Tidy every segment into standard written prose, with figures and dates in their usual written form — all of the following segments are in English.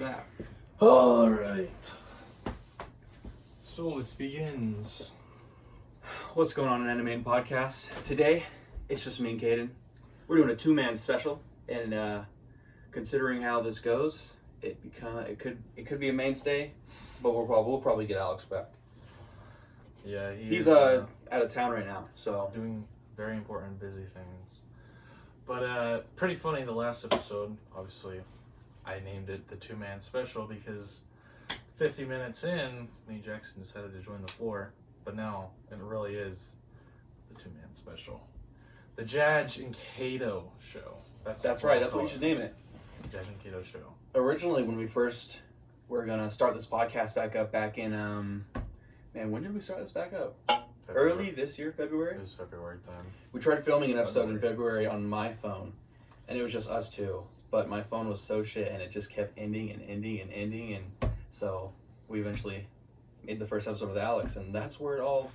back. All right. So it begins. What's going on in Animane podcast? Today, it's just me and Caden. We're doing a two-man special, and considering how this goes, it could be a mainstay, but we'll probably get Alex back. Yeah, He's out of town right now, so doing very important, busy things. But pretty funny. The last episode, obviously, I named it the two-man special because 50 minutes in, me and Jackson decided to join the floor. But now it really is the two-man special, the Jaj and Kado show. that's right. That's what you should name it. Jaj and Kado show. Originally, when we first were gonna start this podcast back up, back in when did we start this back up? February. Early this year, February. It was February time. We tried filming an episode in February on my phone, and it was just us two. But my phone was so shit, and it just kept ending, and so we eventually made the first episode with Alex, and that's where it all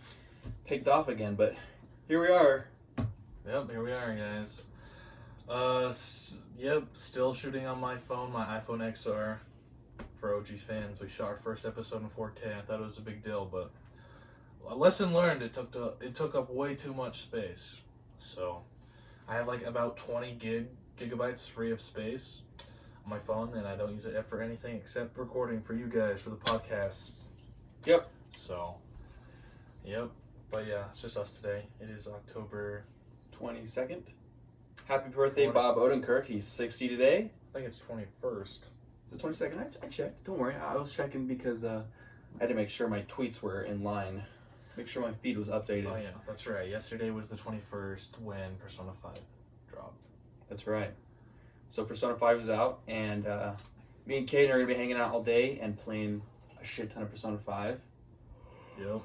picked off again. But here we are. Yep, here we are, guys. Yep, still shooting on my phone, my iPhone XR. For OG fans, we shot our first episode in 4K. I thought it was a big deal, but a lesson learned. It took up way too much space. So I have like about 20 gigabytes free of space on my phone, and I don't use it for anything except recording for you guys for the podcast. Yep. So, yep. But yeah, it's just us today. It is October 22nd. Happy birthday, 20. Bob Odenkirk. He's 60 today. I think it's 21st. Is it 22nd? I checked. Don't worry. I was checking because I had to make sure my tweets were in line. Make sure my feed was updated. Oh yeah, that's right. Yesterday was the 21st when Persona 5 dropped. That's right. So Persona 5 is out, and me and Caden are going to be hanging out all day and playing a shit ton of Persona 5. Yep.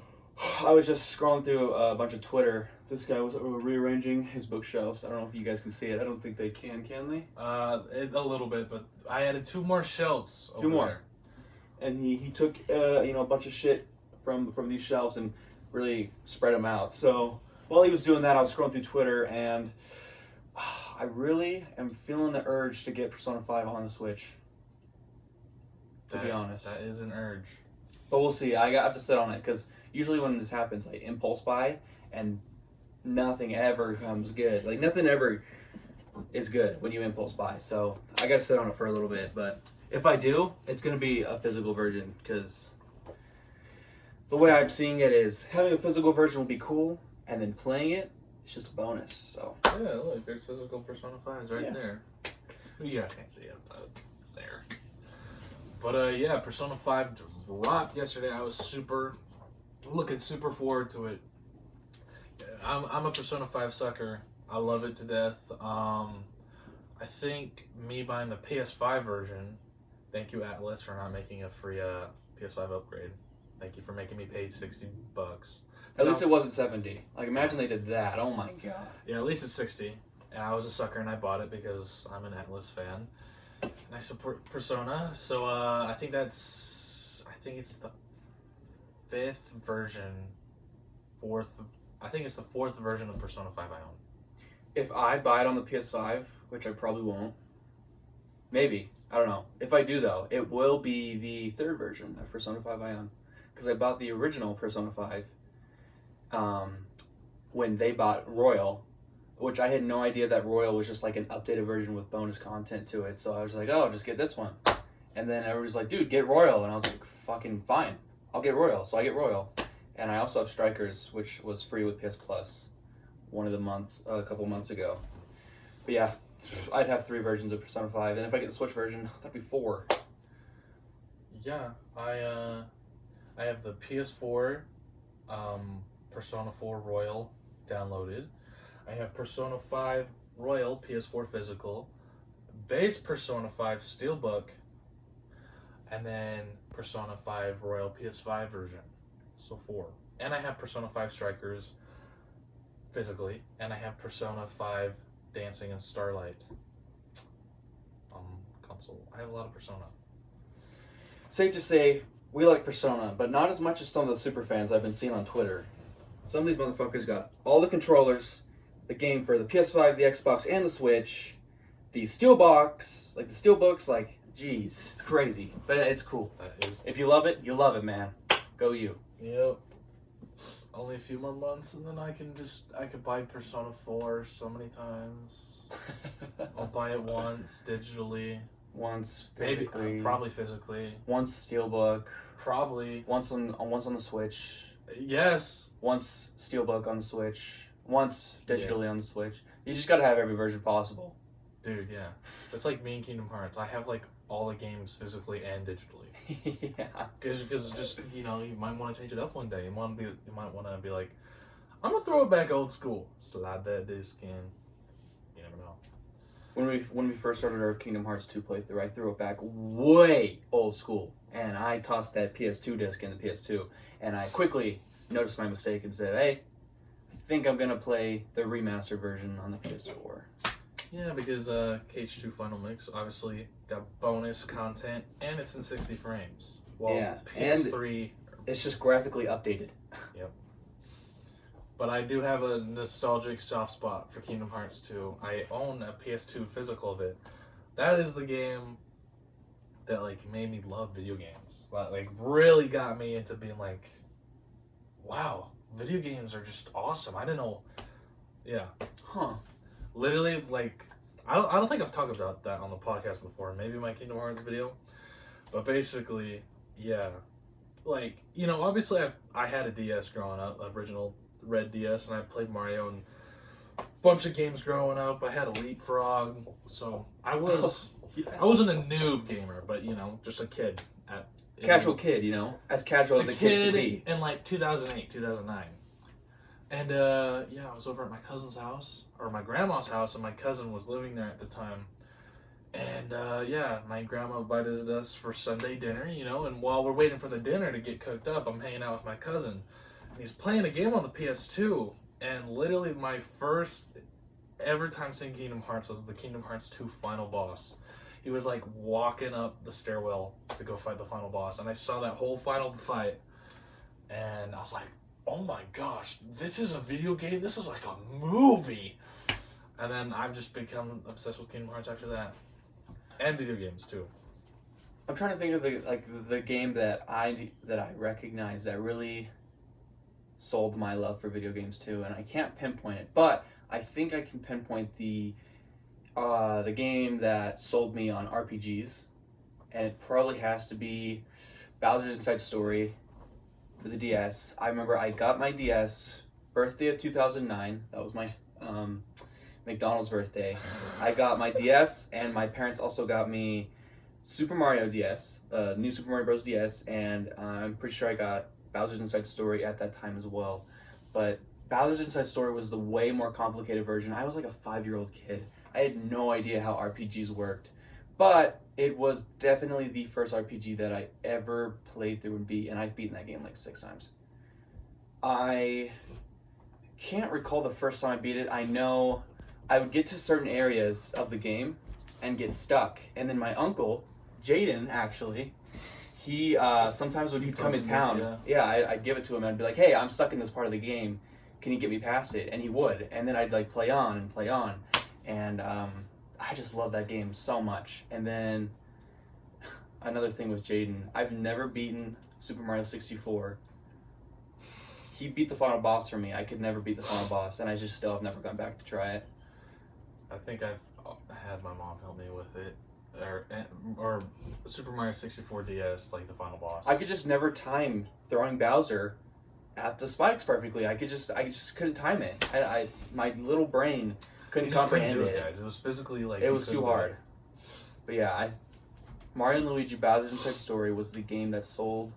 I was just scrolling through a bunch of Twitter. This guy was rearranging his bookshelves. I don't know if you guys can see it. I don't think they can they? A little bit, but I added 2 more shelves over Two more. there. And he took a bunch of shit from these shelves and really spread them out. So while he was doing that, I was scrolling through Twitter, and I really am feeling the urge to get Persona 5 on the Switch. To be honest. That is an urge. But we'll see. I have to sit on it, because usually when this happens, I impulse buy, and nothing ever comes good. Like, nothing ever is good when you impulse buy. So I got to sit on it for a little bit. But if I do, it's going to be a physical version, because the way I'm seeing it is having a physical version will be cool, and then playing it, it's just a bonus. So Yeah, look, there's physical Persona 5s right Yeah. there. You guys can't see it, but it's there. But yeah, Persona 5 dropped yesterday. I was looking super forward to it. I'm a Persona 5 sucker. I love it to death. I think me buying the PS5 version, thank you Atlas for not making a free PS5 upgrade. Thank you for making me pay $60. at least it wasn't 70. Like, imagine they did that. Oh my god. Yeah, at least it's 60. And I was a sucker and I bought it because I'm an Atlas fan. And I support Persona. So I think it's the 5th version. I think it's the 4th version of Persona 5 I own. If I buy it on the PS5, which I probably won't, maybe, I don't know. If I do, though, it will be the 3rd version of Persona 5 I own. Because I bought the original Persona 5 when they bought Royal, which I had no idea that Royal was just like an updated version with bonus content to it. So I was like, oh, just get this one. And then everybody's like, dude, get Royal. And I was like, fucking fine. I'll get Royal. So I get Royal. And I also have Strikers, which was free with PS Plus a couple months ago. But yeah, I'd have 3 versions of Persona 5. And if I get the Switch version, that'd be 4. Yeah, I have the PS4 Persona 4 Royal downloaded. I have Persona 5 Royal PS4 physical, base Persona 5 Steelbook, and then Persona 5 Royal PS5 version. So 4. And I have Persona 5 Strikers physically, and I have Persona 5 Dancing in Starlight console. I have a lot of Persona. Safe to say, we like Persona, but not as much as some of the super fans I've been seeing on Twitter. Some of these motherfuckers got all the controllers, the game for the PS5, the Xbox, and the Switch, the Steelbox, like the Steelbooks, like Jeez, it's crazy, but it's cool. That is. If you love it, you love it, man. Go you. Yep. Only a few more months, and then I could buy Persona 4 so many times. I'll buy it once digitally. Once Maybe, physically. probably physically. Once Steelbook. Probably. Once on the Switch. Yes. Once Steelbook on the Switch. Once digitally on the Switch. You just gotta have every version possible. Dude, yeah. That's like me and Kingdom Hearts. I have like all the games physically and digitally. Yeah. Because just, you know, you might want to change it up one day. You might want to be like, I'm gonna throw it back old school. Slide that disc in. You never know. When we first started our Kingdom Hearts 2 playthrough, I threw it back way old school, and I tossed that PS2 disc in the PS2, and I quickly noticed my mistake and said, "Hey, I think I'm gonna play the remastered version on the PS4." Yeah, because KH2 Final Mix obviously got bonus content, and it's in 60 frames. Well, Yeah, PS3. It's just graphically updated. But I do have a nostalgic soft spot for Kingdom Hearts 2. I own a PS2 physical of it. That is the game that like made me love video games. Like really got me into being like, wow, video games are just awesome. I didn't know. Yeah. Huh. Literally, like, I don't think I've talked about that on the podcast before. Maybe my Kingdom Hearts video. But basically, yeah. Like, you know, obviously I had a DS growing up, original red DS, and I played Mario and a bunch of games growing up. I had a Leapfrog, so I wasn't a noob gamer, but you know, just a kid Casual kid, you know, as casual as a kid can be. In like 2008, 2009. And yeah, I was over at my cousin's house, or my grandma's house, and my cousin was living there at the time. And yeah, my grandma invited us for Sunday dinner, you know, and while we're waiting for the dinner to get cooked up, I'm hanging out with my cousin. And he's playing a game on the PS2, and literally my first ever time seeing Kingdom Hearts was the Kingdom Hearts 2 final boss. He was like walking up the stairwell to go fight the final boss, and I saw that whole final fight, and I was like, oh my gosh, this is a video game? This is like a movie! And then I've just become obsessed with Kingdom Hearts after that. And video games too. I'm trying to think of the game that I recognize that really sold my love for video games too, and I can't pinpoint it, but I think I can pinpoint the game that sold me on RPGs, and it probably has to be Bowser's Inside Story for the DS. I remember I got my DS birthday of 2009. That was my McDonald's birthday. I got my DS, and my parents also got me Super Mario DS, new Super Mario Bros. DS, and I'm pretty sure I got Bowser's Inside Story at that time as well. But Bowser's Inside Story was the way more complicated version. I was like a 5-year-old kid. I had no idea how RPGs worked. But it was definitely the first RPG that I ever played through and beat, and I've beaten that game like 6 times. I can't recall the first time I beat it. I know I would get to certain areas of the game and get stuck. And then my uncle, Jaden, actually, he sometimes would come in town. Yeah, I'd give it to him and I'd be like, hey, I'm stuck in this part of the game. Can you get me past it? And he would. And then I'd like play on and play on. And I just love that game so much. And then another thing with Jaden, I've never beaten Super Mario 64. He beat the final boss for me. I could never beat the final boss, and I just still have never gone back to try it. I think I've had my mom help me with it. Or Super Mario 64 DS, like the final boss. I could just never time throwing Bowser at the spikes perfectly. I just couldn't time it. My little brain couldn't comprehend it. Guys. It was physically like it was too hard. But yeah, Mario and Luigi Bowser's Inside Story was the game that sold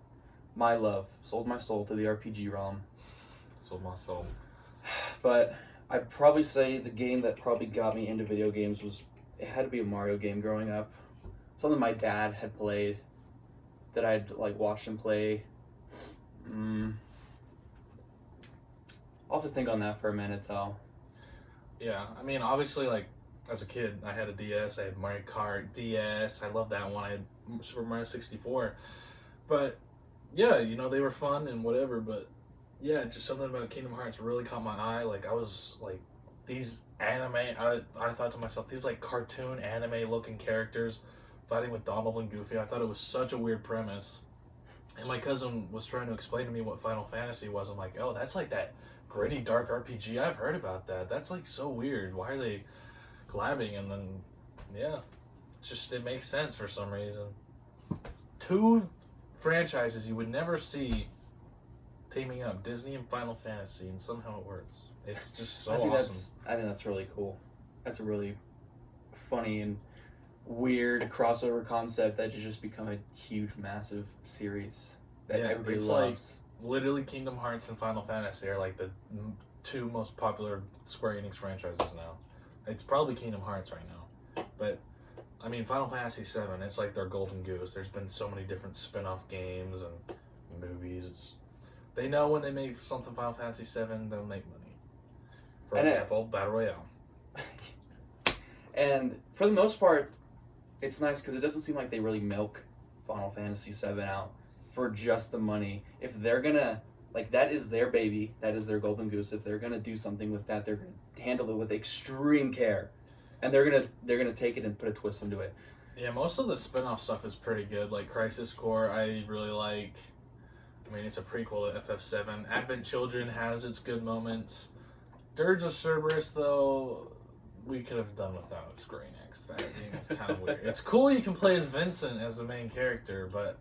my soul to the RPG realm. Sold my soul. But I'd probably say the game that probably got me into video games it had to be a Mario game growing up. Something my dad had played that I'd like watched him play. I'll have to think on that for a minute though. Yeah, I mean obviously like as a kid I had a DS, I had Mario Kart DS, I loved that one, I had Super Mario 64. But yeah, you know, they were fun and whatever, but yeah, just something about Kingdom Hearts really caught my eye. Like I was like these anime, I thought to myself, these like cartoon anime looking characters fighting with Donald and Goofy. I thought it was such a weird premise. And my cousin was trying to explain to me what Final Fantasy was. I'm like, oh, that's like that gritty, dark RPG. I've heard about that. That's like so weird. Why are they collabing? And then, yeah, it's just, it makes sense for some reason. Two franchises you would never see teaming up, Disney and Final Fantasy, and somehow it works. It's just so awesome. I think that's really cool. That's a really funny and weird crossover concept that has just become a huge, massive series that everybody loves. Like, literally, Kingdom Hearts and Final Fantasy are like the two most popular Square Enix franchises now. It's probably Kingdom Hearts right now, but I mean, Final Fantasy VII, it's like their golden goose. There's been so many different spin-off games and movies. They know when they make something Final Fantasy VII, they'll make money. For example, Battle Royale. And for the most part, it's nice because it doesn't seem like they really milk Final Fantasy VII out for just the money. If they're gonna, like, that is their baby, that is their golden goose. If they're gonna do something with that, they're gonna handle it with extreme care, and they're gonna take it and put a twist into it. Yeah, most of the spin-off stuff is pretty good. Like Crisis Core, I really like. I mean, it's a prequel to FF7. Advent Children has its good moments. Dirge of Cerberus, though, we could have done without Square Enix. That game is kind of weird. It's cool you can play as Vincent as the main character, but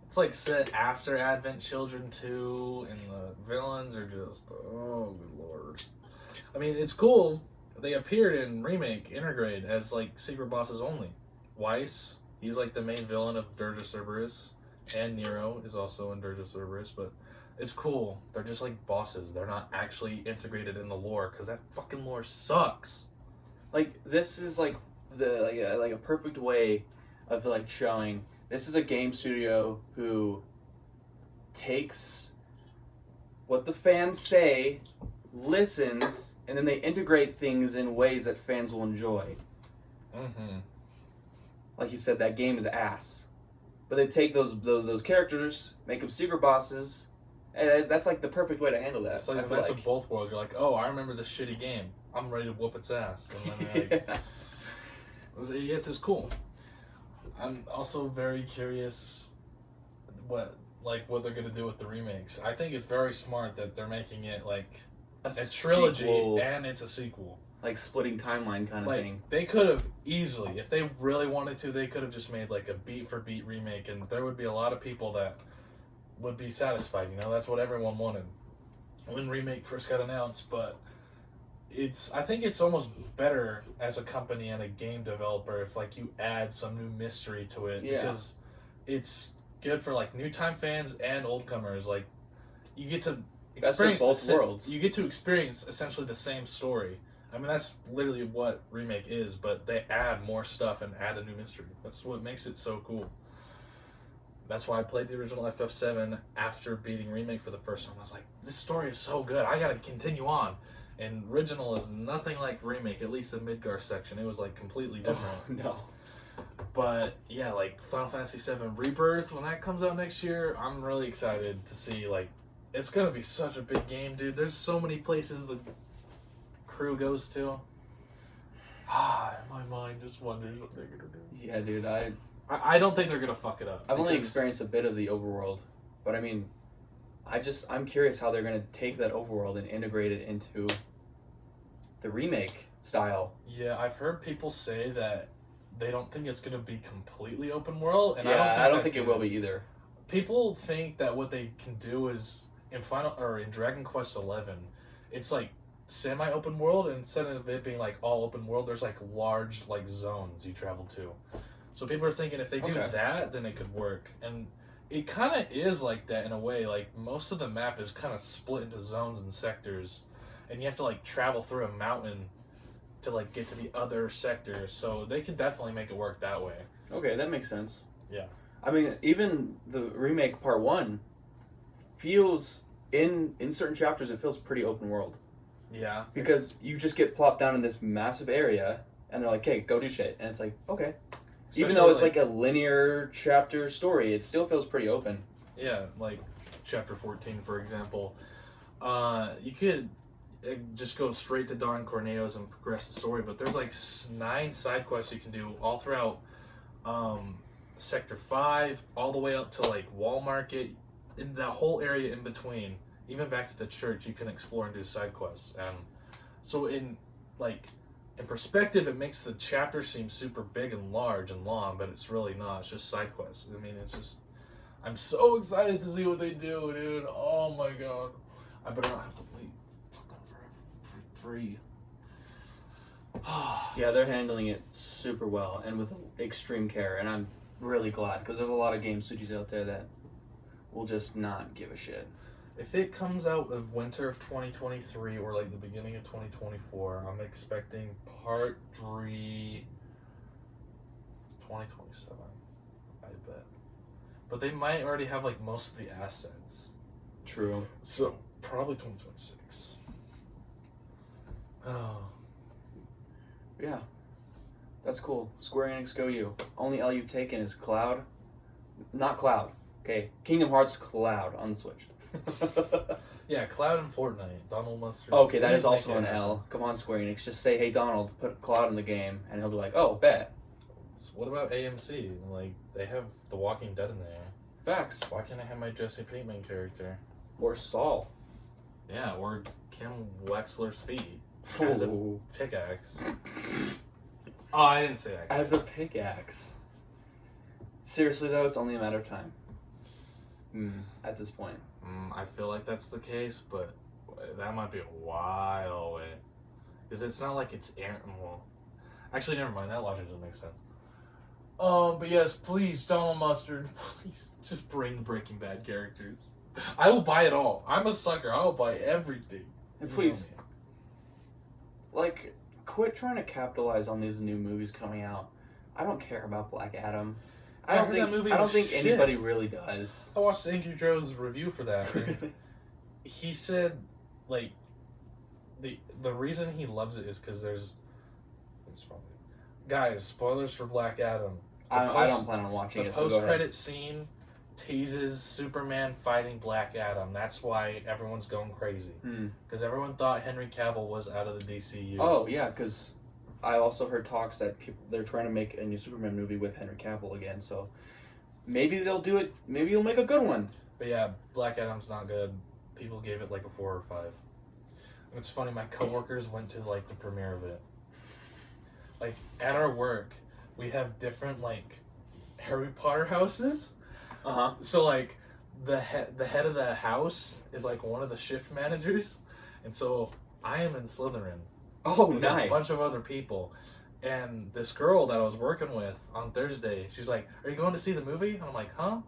it's like set after Advent Children 2, and the villains are just, oh, good lord. I mean, it's cool. They appeared in Remake Intergrade as like secret bosses only. Weiss, he's like the main villain of Dirge of Cerberus, and Nero is also in Dirge of Cerberus, but it's cool. They're just like bosses. They're not actually integrated in the lore, because that fucking lore sucks. Like, this is like a perfect way of like showing this is a game studio who takes what the fans say, listens, and then they integrate things in ways that fans will enjoy. Mm-hmm. Like you said, that game is ass, but they take those characters, make them secret bosses, and that's like the perfect way to handle that. It's like the best of both worlds. You're like, oh, I remember this shitty game. I'm ready to whoop its ass. And then it's just cool. I'm also very curious what they're gonna do with the remakes. I think it's very smart that they're making it like a trilogy sequel, and it's a sequel. Like splitting timeline kind of thing. They could have easily, if they really wanted to, they could have just made like a beat for beat remake, and there would be a lot of people that would be satisfied. You know, that's what everyone wanted when Remake first got announced. But I think it's almost better as a company and a game developer if like you add some new mystery to it, because it's good for like new time fans and old comers. Like, you get to experience both worlds. You get to experience essentially the same story. I mean, that's literally what Remake is, but they add more stuff and add a new mystery. That's what makes it so cool. That's why I played the original FF7 after beating Remake for the first time. I was like, this story is so good. I gotta continue on. And original is nothing like Remake, at least the Midgar section. It was like completely different. Oh, no. But yeah, like Final Fantasy VII Rebirth, when that comes out next year, I'm really excited to see. Like, it's gonna be such a big game, dude. There's so many places the crew goes to. My mind just wonders what they're gonna do. Yeah, dude, I don't think they're gonna fuck it up. I've only experienced a bit of the overworld, but I mean, I'm curious how they're gonna take that overworld and integrate it into the remake style. Yeah, I've heard people say that they don't think it's gonna be completely open world, and I don't think it will be either. People think that what they can do is in Dragon Quest XI, it's like semi-open world, and instead of it being like all open world, there's like large like zones you travel to. So people are thinking if they do that, then it could work. And it kind of is like that in a way. Like, most of the map is kind of split into zones and sectors, and you have to like travel through a mountain to like get to the other sector. So they could definitely make it work that way. Okay, that makes sense. Yeah. I mean, even the remake part 1 feels in certain chapters it feels pretty open world. Yeah. Because you just get plopped down in this massive area, and they're like, "Hey, go do shit," and it's like, okay. Especially even though it's like a linear chapter story, it still feels pretty open. Yeah, like chapter 14, for example. You could just go straight to Don Corneo's and progress the story, but there's like 9 side quests you can do all throughout Sector 5, all the way up to like Wall Market, in that whole area in between, even back to the church, you can explore and do side quests. And so in perspective, it makes the chapter seem super big and large and long, but it's really not. It's just side quests. I mean, it's just, I'm so excited to see what they do, dude. Oh my god. I better not have to wait fucking forever for free. Yeah, they're handling it super well and with extreme care, and I'm really glad because there's a lot of game studios out there that will just not give a shit. If it comes out of winter of 2023 or like the beginning of 2024, I'm expecting part 3 2027, I bet. But they might already have like most of the assets. True. So probably 2026. Oh. Yeah. That's cool. Square Enix, go you. Only L you've taken is Cloud. Not Cloud. Okay. Kingdom Hearts Cloud on the Switch. Yeah, Cloud and Fortnite. Donald Mustard. Okay, that is Make also it an happen. L. Come on, Square Enix. Just say, hey, Donald, put Cloud in the game, and he'll be like, oh, bet. So what about AMC? Like, they have The Walking Dead in there. Facts. Why can't I have my Jesse Pinkman character? Or Saul. Yeah, or Kim Wexler's feet as a Ooh. pickaxe. Oh, I didn't say that. As a pickaxe. Seriously, though, it's only a matter of time. At this point. I feel like that's the case, but that might be a while away. Because it's not like it's Aaron. Well, actually, never mind. That logic doesn't make sense. But yes, please, Donald Mustard, please just bring Breaking Bad characters. I will buy it all. I'm a sucker. I will buy everything. And please, like, quit trying to capitalize on these new movies coming out. I don't care about Black Adam. I don't think anybody really does. I watched Angry Joe's review for that. And he said, like, the reason he loves it is because there's probably, guys, spoilers for Black Adam. I don't plan on watching it. The post-credit scene teases Superman fighting Black Adam. That's why everyone's going crazy. Because everyone thought Henry Cavill was out of the DCU. Oh yeah, because I also heard talks that they're trying to make a new Superman movie with Henry Cavill again. So maybe they'll do it. Maybe you'll make a good one. But yeah, Black Adam's not good. People gave it like a 4 or 5. It's funny. My coworkers went to like the premiere of it. Like at our work, we have different like Harry Potter houses. So like the head of the house is like one of the shift managers, and so I am in Slytherin. Oh, with nice. A bunch of other people, and this girl that I was working with on Thursday, she's like, "Are you going to see the movie?" And I'm like, "Huh?"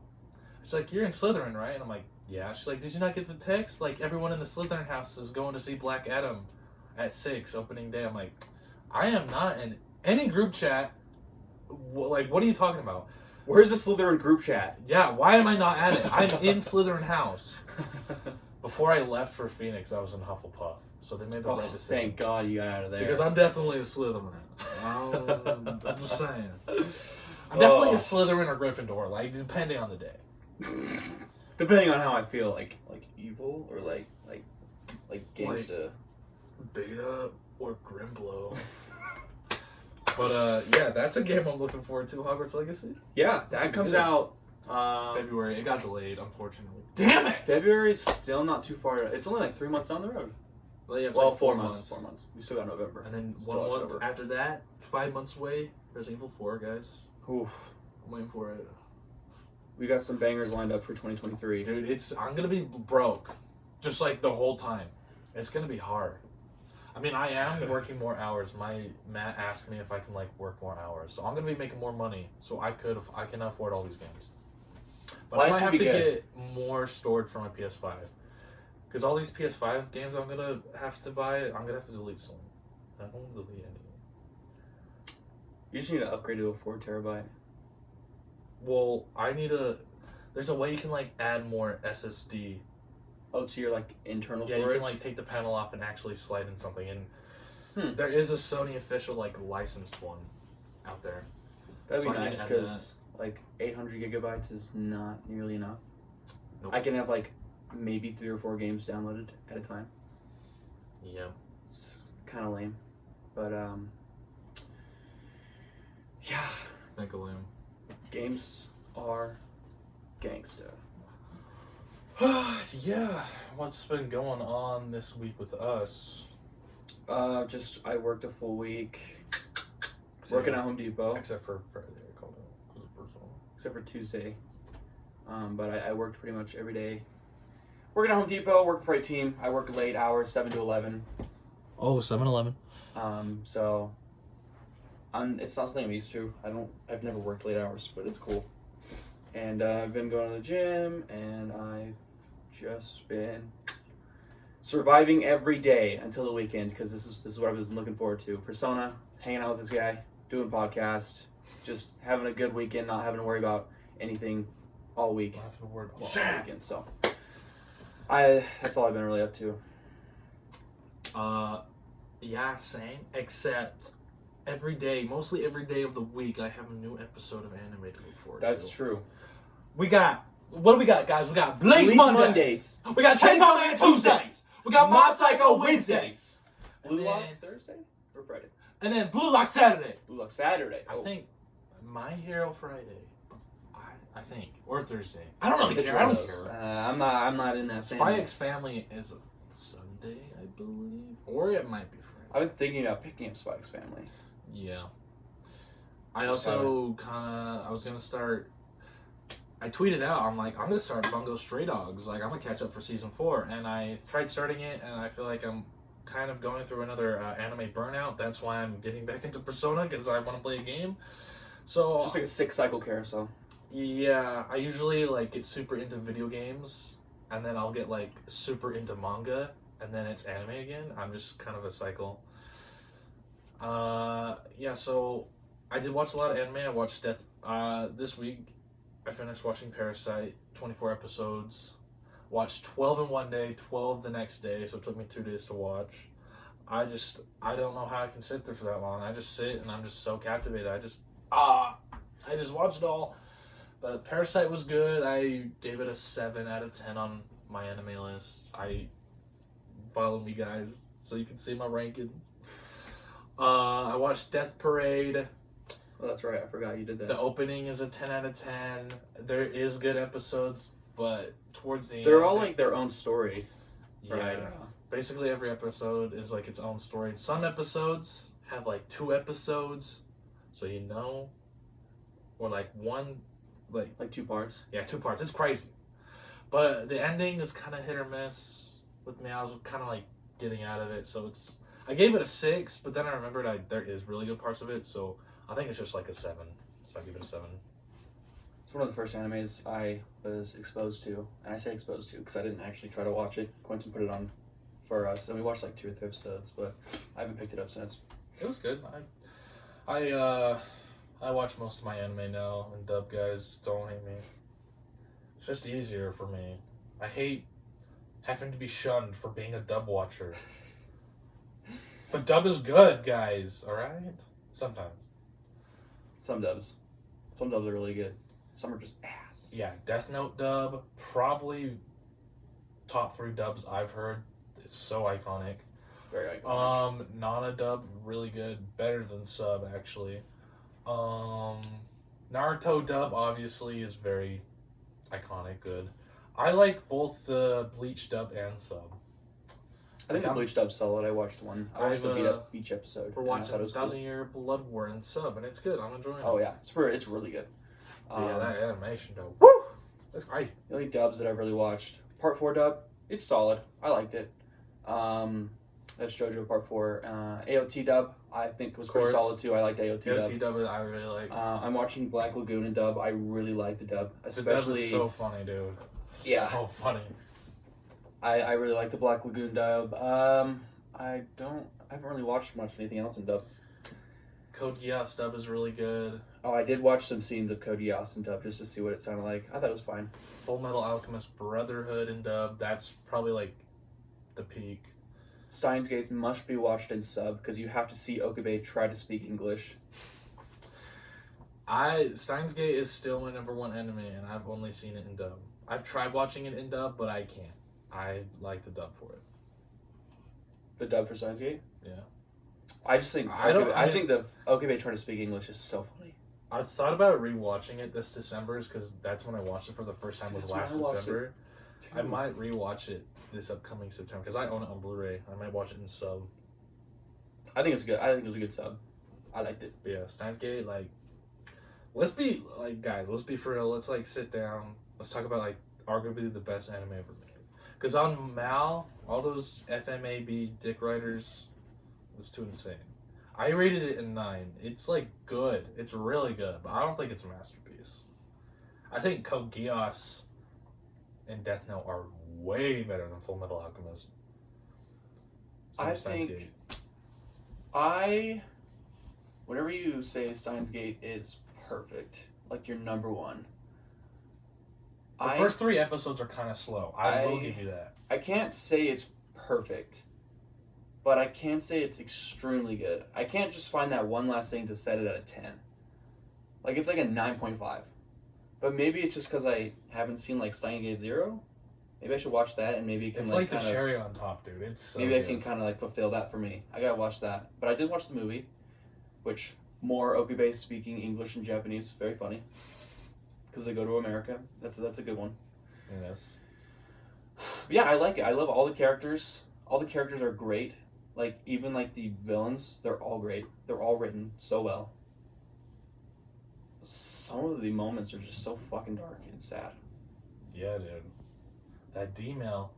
She's like, "You're in Slytherin, right?" And I'm like, "Yeah." She's like, "Did you not get the text? Like everyone in the Slytherin house is going to see Black Adam at 6 opening day." I'm like, "I am not in any group chat. Like, what are you talking about?" Where's the Slytherin group chat? Yeah, why am I not at it? I'm in Slytherin house. Before I left for Phoenix, I was in Hufflepuff. So they made the right decision. Thank God you got out of there. Because I'm definitely a Slytherin. I'm just saying. I'm definitely a Slytherin or Gryffindor, like, depending on the day. Depending on how I feel, like evil or like gangsta. Beta or Grimblow. But yeah, that's a game I'm looking forward to, Hogwarts Legacy. Yeah, that comes out February. It got delayed, unfortunately. Damn it! February's still not too far. It's only like 3 months down the road. Well, yeah, it's well, like 4 months. 4 months. We still got November. And then Still 1 month October. after that, 5 months away, Resident Evil 4, guys. Oof. I'm waiting for it. We got some bangers lined up for 2023. Dude, I'm gonna be broke. Just like the whole time. It's gonna be hard. I mean, I am working more hours. Matt asked me if I can like work more hours, so I'm gonna be making more money, so I can afford all these games. But I might have to get more storage for my PS5, because all these PS5 games I'm gonna have to buy, I'm gonna have to delete some. I don't want to delete any. You just need to upgrade to a 4 terabyte. Well, there's a way you can like add more SSD. Oh, to your like internal Yeah, storage? you can like take the panel off and actually slide in something. And there is a Sony official like licensed one out there. That'd So be I need nice to add because like 800 gigabytes is not nearly enough. Nope. I can have like maybe 3 or 4 games downloaded at a time. Yeah. It's kind of lame, but yeah. Mega lame. Games are gangsta. Yeah. What's been going on this week with us? I worked a full week. Working at Home Depot. Except for Friday, I called it. It was personal. Except for Tuesday. But I worked pretty much every day. Working at Home Depot, working for a team. I work late hours, 7 to 11. Oh, 7-Eleven. So it's not something I'm used to. I've never worked late hours, but it's cool. And I've been going to the gym, and I've just been surviving every day until the weekend, because this is what I've been looking forward to. Persona, hanging out with this guy, doing podcast, just having a good weekend, not having to worry about anything all week. Not having to worry about all weekend. So that's all I've been really up to. Yeah, same. Except mostly every day of the week, I have a new episode of anime to look forward to. That's true. What do we got, guys? We got Bleach Mondays. We got Chainsaw Man Tuesdays. We got Mob Psycho Wednesdays. Blue Lock Thursday or Friday? And then Blue Lock Saturday. Blue Lock Saturday. I think My Hero Friday. I think. Or Thursday. I don't really care. I don't care. I'm not in that same. Spy X Family is Sunday, I believe. Or it might be Friday. I've been thinking about picking up Spy X Family. Yeah. I also I was going to start... I tweeted out, I'm like, I'm going to start Bungo Stray Dogs. Like, I'm going to catch up for season 4. And I tried starting it, and I feel like I'm kind of going through another anime burnout. That's why I'm getting back into Persona, because I want to play a game. So it's just like a 6-cycle carousel. Yeah, I usually like get super into video games, and then I'll get like super into manga, and then it's anime again. I'm just kind of a cycle. Yeah, so I did watch a lot of anime. I watched this week. I finished watching Parasite, 24 episodes. Watched 12 in one day, 12 the next day, so it took me 2 days to watch. I don't know how I can sit there for that long. I just sit, and I'm just so captivated. I just watched it all. But Parasite was good. I gave it a 7 out of 10 on my anime list. Follow me, guys, so you can see my rankings. I watched Death Parade. Oh, that's right. I forgot you did that. The opening is a 10 out of 10. There is good episodes, but towards the end... They're all like their own story. Yeah. Right. Basically, every episode is like its own story. Some episodes have like 2 episodes, so you know. Or like one... Like 2 parts. Yeah, 2 parts. It's crazy. But the ending is kind of hit or miss with me. I was kind of like getting out of it. So I gave it a 6, but then I remembered there is really good parts of it. So I think it's just like a 7. So I give it a 7. It's one of the first animes I was exposed to. And I say exposed to because I didn't actually try to watch it. Quentin put it on for us. And we watched like 2 or 3 episodes. But I haven't picked it up since. It was good. I watch most of my anime now, and dub, guys, don't hate me. It's just easier for me. I hate having to be shunned for being a dub watcher. But dub is good, guys, alright? Sometimes. Some dubs are really good. Some are just ass. Yeah, Death Note dub, probably top 3 dubs I've heard. It's so iconic. Very iconic. Nana dub, really good. Better than sub, actually. Naruto dub obviously is very iconic, good. I like both the Bleach dub and sub. I think the Bleach dub's solid. I watched one. I watched the beat up each episode. We're watching 1,000-Year Blood War and sub, and it's good. I'm enjoying it. Oh yeah, it's really good. Yeah, that animation though. Woo! That's crazy. The only dubs that I've really watched, Part 4 dub, it's solid. I liked it. That's JoJo Part 4. AOT dub, I think was pretty solid too. I liked AOT dub. AOT dub, I really like. I'm watching Black Lagoon and dub. I really like the dub, especially. The dub is so funny, dude. Yeah, so funny. I really like the Black Lagoon dub. I haven't really watched much anything else in dub. Code Geass dub is really good. Oh, I did watch some scenes of Code Geass in dub just to see what it sounded like. I thought it was fine. Full Metal Alchemist Brotherhood in dub. That's probably like the peak. Steins Gate must be watched in sub because you have to see Okabe try to speak English. Steins Gate is still my #1 anime, and I've only seen it in dub. I've tried watching it in dub, but I can't. I like the dub for it. The dub for Steins Gate? Yeah. I just think I think the Okabe trying to speak English is so funny. I thought about rewatching it this December because that's when I watched it for the first time. Was last December. I might rewatch it this upcoming September because I own it on Blu-ray. I might watch it in sub. I think it's good. I think it was a good sub. I liked it. But yeah, Steins Gate. Like, let's be like guys. Let's be for real. Let's like sit down. Let's talk about like arguably the best anime ever made. Because on Mal, all those FMAB dick writers, it's too insane. I rated it a 9. It's like good. It's really good, but I don't think it's a masterpiece. I think Code Geass and Death Note are way better than Full Metal Alchemist. I think whenever you say Steins Gate is perfect, like your number one. The first 3 episodes are kind of slow. I will give you that. I can't say it's perfect, but I can say it's extremely good. I can't just find that one last thing to set it at a 10. Like, it's like a 9.5. But maybe it's just because I haven't seen, like, Steins Gate Zero. Maybe I should watch that, and maybe it can, it's like the cherry on top, dude. It's so maybe good. I can kind of, like, fulfill that for me. I gotta watch that. But I did watch the movie, which more Oki-based speaking English and Japanese. Very funny. Because they go to America. That's a good one. Yes. Yeah, I like it. I love all the characters. All the characters are great. Like, even, like, the villains, they're all great. They're all written so well. Some of the moments are just so fucking dark and sad. Yeah, dude. That D-mail,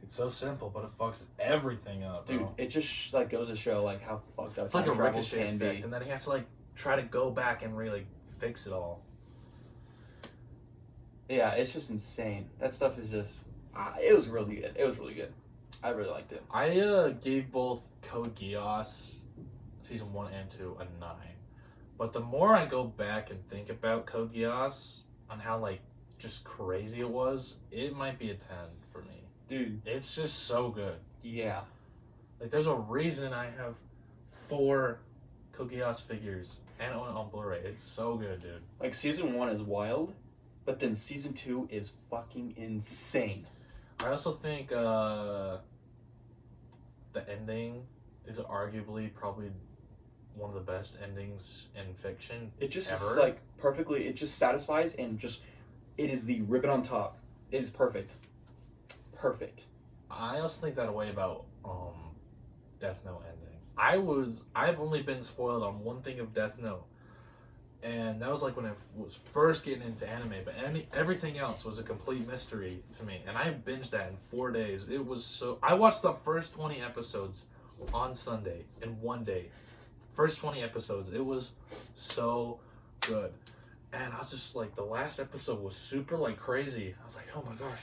it's so simple, but it fucks everything up, bro. Dude, it just, like, goes to show, like, how fucked up It's like a time travel ricochet can effect, be. and then he has to, like, try to go back and really fix it all. Yeah, it's just insane. That stuff is just... it was really good. It was really good. I really liked it. I gave both Code Geass season 1 and 2 a 9. But the more I go back and think about Code Geass on how, like, just crazy it was, it might be a 10 for me. Dude. It's just so good. Yeah. Like, there's a reason I have 4 Code Geass figures and own it on Blu-ray. It's so good, dude. Like, season 1 is wild, but then season 2 is fucking insane. I also think the ending is arguably probably one of the best endings in fiction. It just ever. is like perfectly. It just satisfies and just. It is the ribbon on top. It is perfect. Perfect. I also think that way about Death Note ending. I've only been spoiled on one thing of Death Note, and that was like when I was first getting into anime. But everything else was a complete mystery to me, and I binged that in 4 days. It was so. I watched the first 20 episodes on Sunday in one day. First 20 episodes. It was so good. And I was just like, the last episode was super like crazy. I was like, oh my gosh,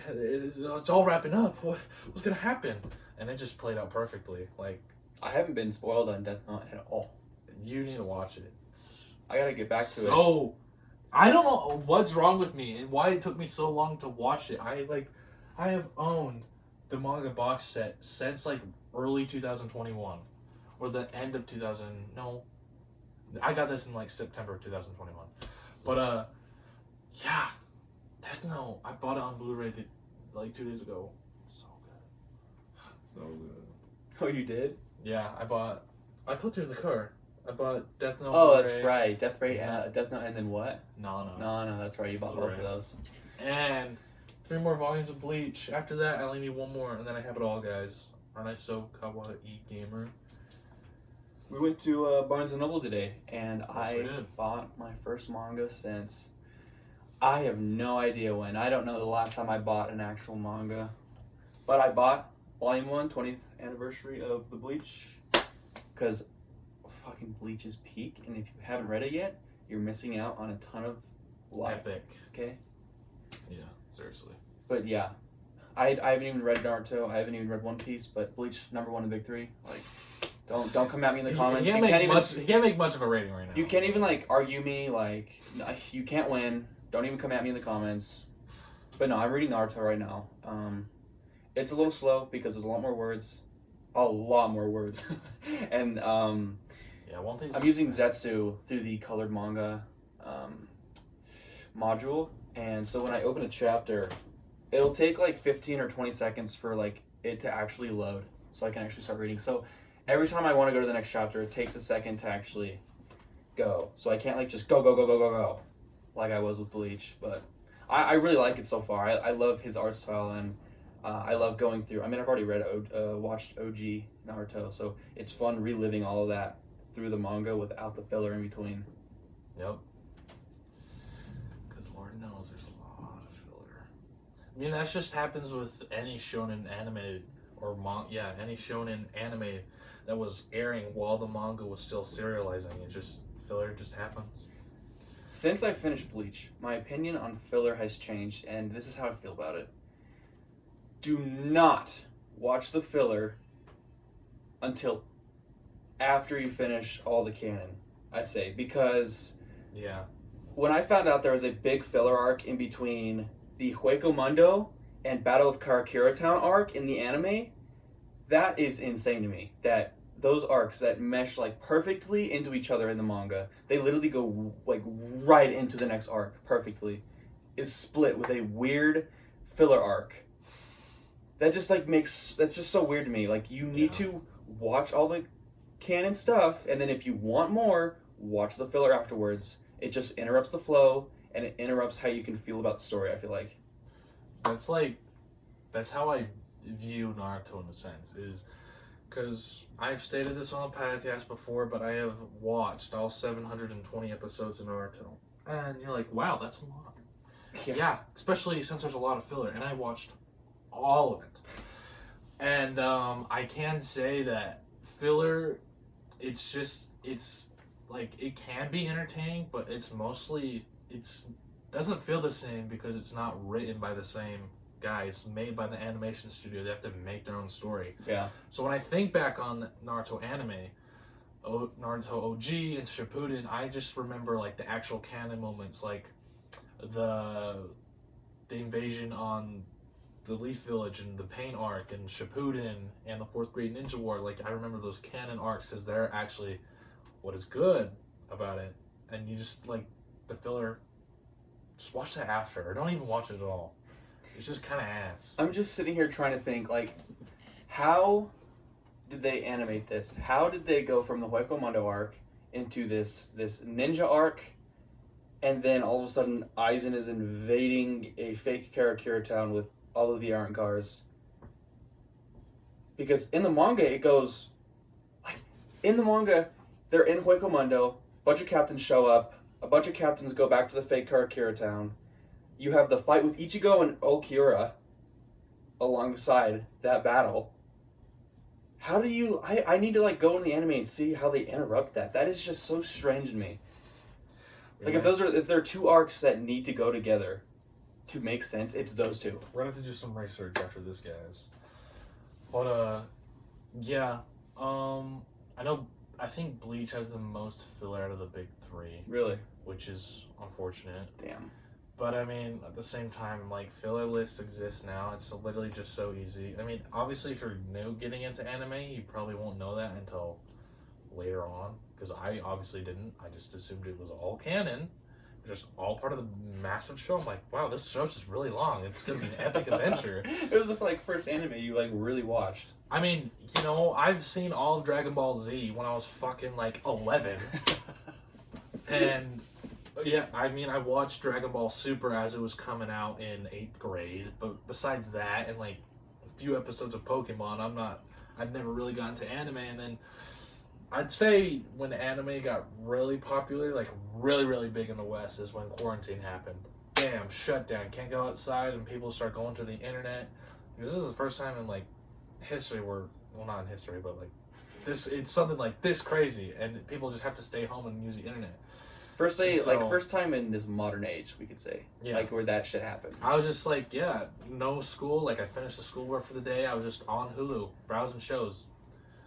it's all wrapping up. What's gonna happen? And it just played out perfectly. Like, I haven't been spoiled on Death Note at all. You need to watch it. I gotta get back to it. So, I don't know what's wrong with me and why it took me so long to watch it. I have owned the manga box set since like early 2021 or the end of 2000. No, I got this in like September of 2021. But yeah, Death Note. I bought it on Blu-ray like 2 days ago. So good, so good. Oh, you did? Yeah, I put it in the car. I bought Death Note. Oh, Blu-ray. that's right. Death Note, and then what? No. No, that's right. You bought both of those. And 3 more volumes of Bleach. After that, I only need 1 more, and then I have it all, guys. Aren't I so kawaii gamer? We went to Barnes & Noble today, and Yes, I we did. bought my first manga since... I have no idea when. I don't know the last time I bought an actual manga. But I bought Volume 1, 20th anniversary of the Bleach. Because fucking Bleach is peak, and if you haven't read it yet, you're missing out on a ton of life. Epic. Okay? Yeah, seriously. But yeah, I haven't even read Naruto. I haven't even read One Piece. But Bleach #1 and Big 3. Like, don't come at me in the comments. He can't make much of a rating right now. You can't even like argue me. Like, you can't win. Don't even come at me in the comments. But no, I'm reading Naruto right now. It's a little slow because there's a lot more words. And Yeah, One Piece. I'm using Zetsu through the colored manga module, and so when I open a chapter, it'll take like 15 or 20 seconds for like it to actually load, so I can actually start reading. So every time I want to go to the next chapter, it takes a second to actually go. So I can't like just go like I was with Bleach. But I really like it so far. I love his art style, and I love going through. I mean, I've already watched OG Naruto, so it's fun reliving all of that through the manga without the filler in between. Yep. Because Lord knows there's a lot of filler. I mean, that just happens with any shonen anime or any shonen anime that was airing while the manga was still serializing. Filler just happens. Since I finished Bleach, my opinion on filler has changed, and this is how I feel about it. Do not watch the filler until after you finish all the canon, I say, because yeah, when I found out there was a big filler arc in between the Hueco Mundo and Battle of Karakura Town arc in the anime, that is insane to me. That those arcs that mesh like perfectly into each other in the manga, they literally go like right into the next arc perfectly, is split with a weird filler arc. That just like that's just so weird to me. Like you need to watch all the canon stuff, and then if you want more, watch the filler afterwards. It just interrupts the flow, and it interrupts how you can feel about the story, I feel like. That's how I view Naruto in a sense, is because I've stated this on the podcast before, but I have watched all 720 episodes of Naruto. And you're like, wow, that's a lot. Yeah, especially since there's a lot of filler, and I watched all of it. And I can say that filler, it's like, it can be entertaining, but it's doesn't feel the same because it's not written by the same guy. It's made by the animation studio. They have to make their own story. Yeah. So when I think back on Naruto anime, Naruto OG and Shippuden, I just remember like the actual canon moments, like the invasion on the Leaf Village and the Pain arc and Shippuden and the Fourth Grade Ninja War. Like I remember those canon arcs because they're actually what is good about it. And you just like the filler, just watch that after, or don't even watch it at all. It's just kind of ass. I'm just sitting here trying to think, like, how did they animate this? How did they go from the Hueco Mundo arc into this ninja arc, and then all of a sudden Aizen is invading a fake Karakura town with all of the Arrancars? Because in the manga it goes, like, in the manga, they're in Hueco Mundo, a bunch of captains show up, a bunch of captains go back to the fake Karakura town. You have the fight with Ichigo and Ulquiorra alongside that battle. How do you... I need to like go in the anime and see how they interrupt that. That is just so strange to me. Like if there are two arcs that need to go together to make sense, it's those two. We're gonna have to do some research after this, guys. But yeah. I think Bleach has the most filler out of the big three. Really? Which is unfortunate. Damn. But I mean, at the same time, like, filler lists exist now. It's literally just so easy. I mean, obviously, if you're new getting into anime, you probably won't know that until later on. Because I obviously didn't. I just assumed it was all canon. Just all part of the massive show. I'm like, wow, this show's just really long. It's going to be an epic adventure. It was the like first anime you like really watched. I mean, you know, I've seen all of Dragon Ball Z when I was fucking like 11. And... yeah, I mean, I watched Dragon Ball Super as it was coming out in 8th grade, but besides that, and like a few episodes of Pokemon, I'd never really got into anime, and then I'd say when anime got really popular, like really, really big in the West, is when quarantine happened. Bam, shutdown, can't go outside, and people start going to the internet. Because this is the first time in like history where, well, not in history, but like this, it's something like this crazy, and people just have to stay home and use the internet. First time in this modern age, we could say. Yeah. Like, where that shit happened. I was just like, yeah, no school. Like, I finished the schoolwork for the day. I was just on Hulu, browsing shows.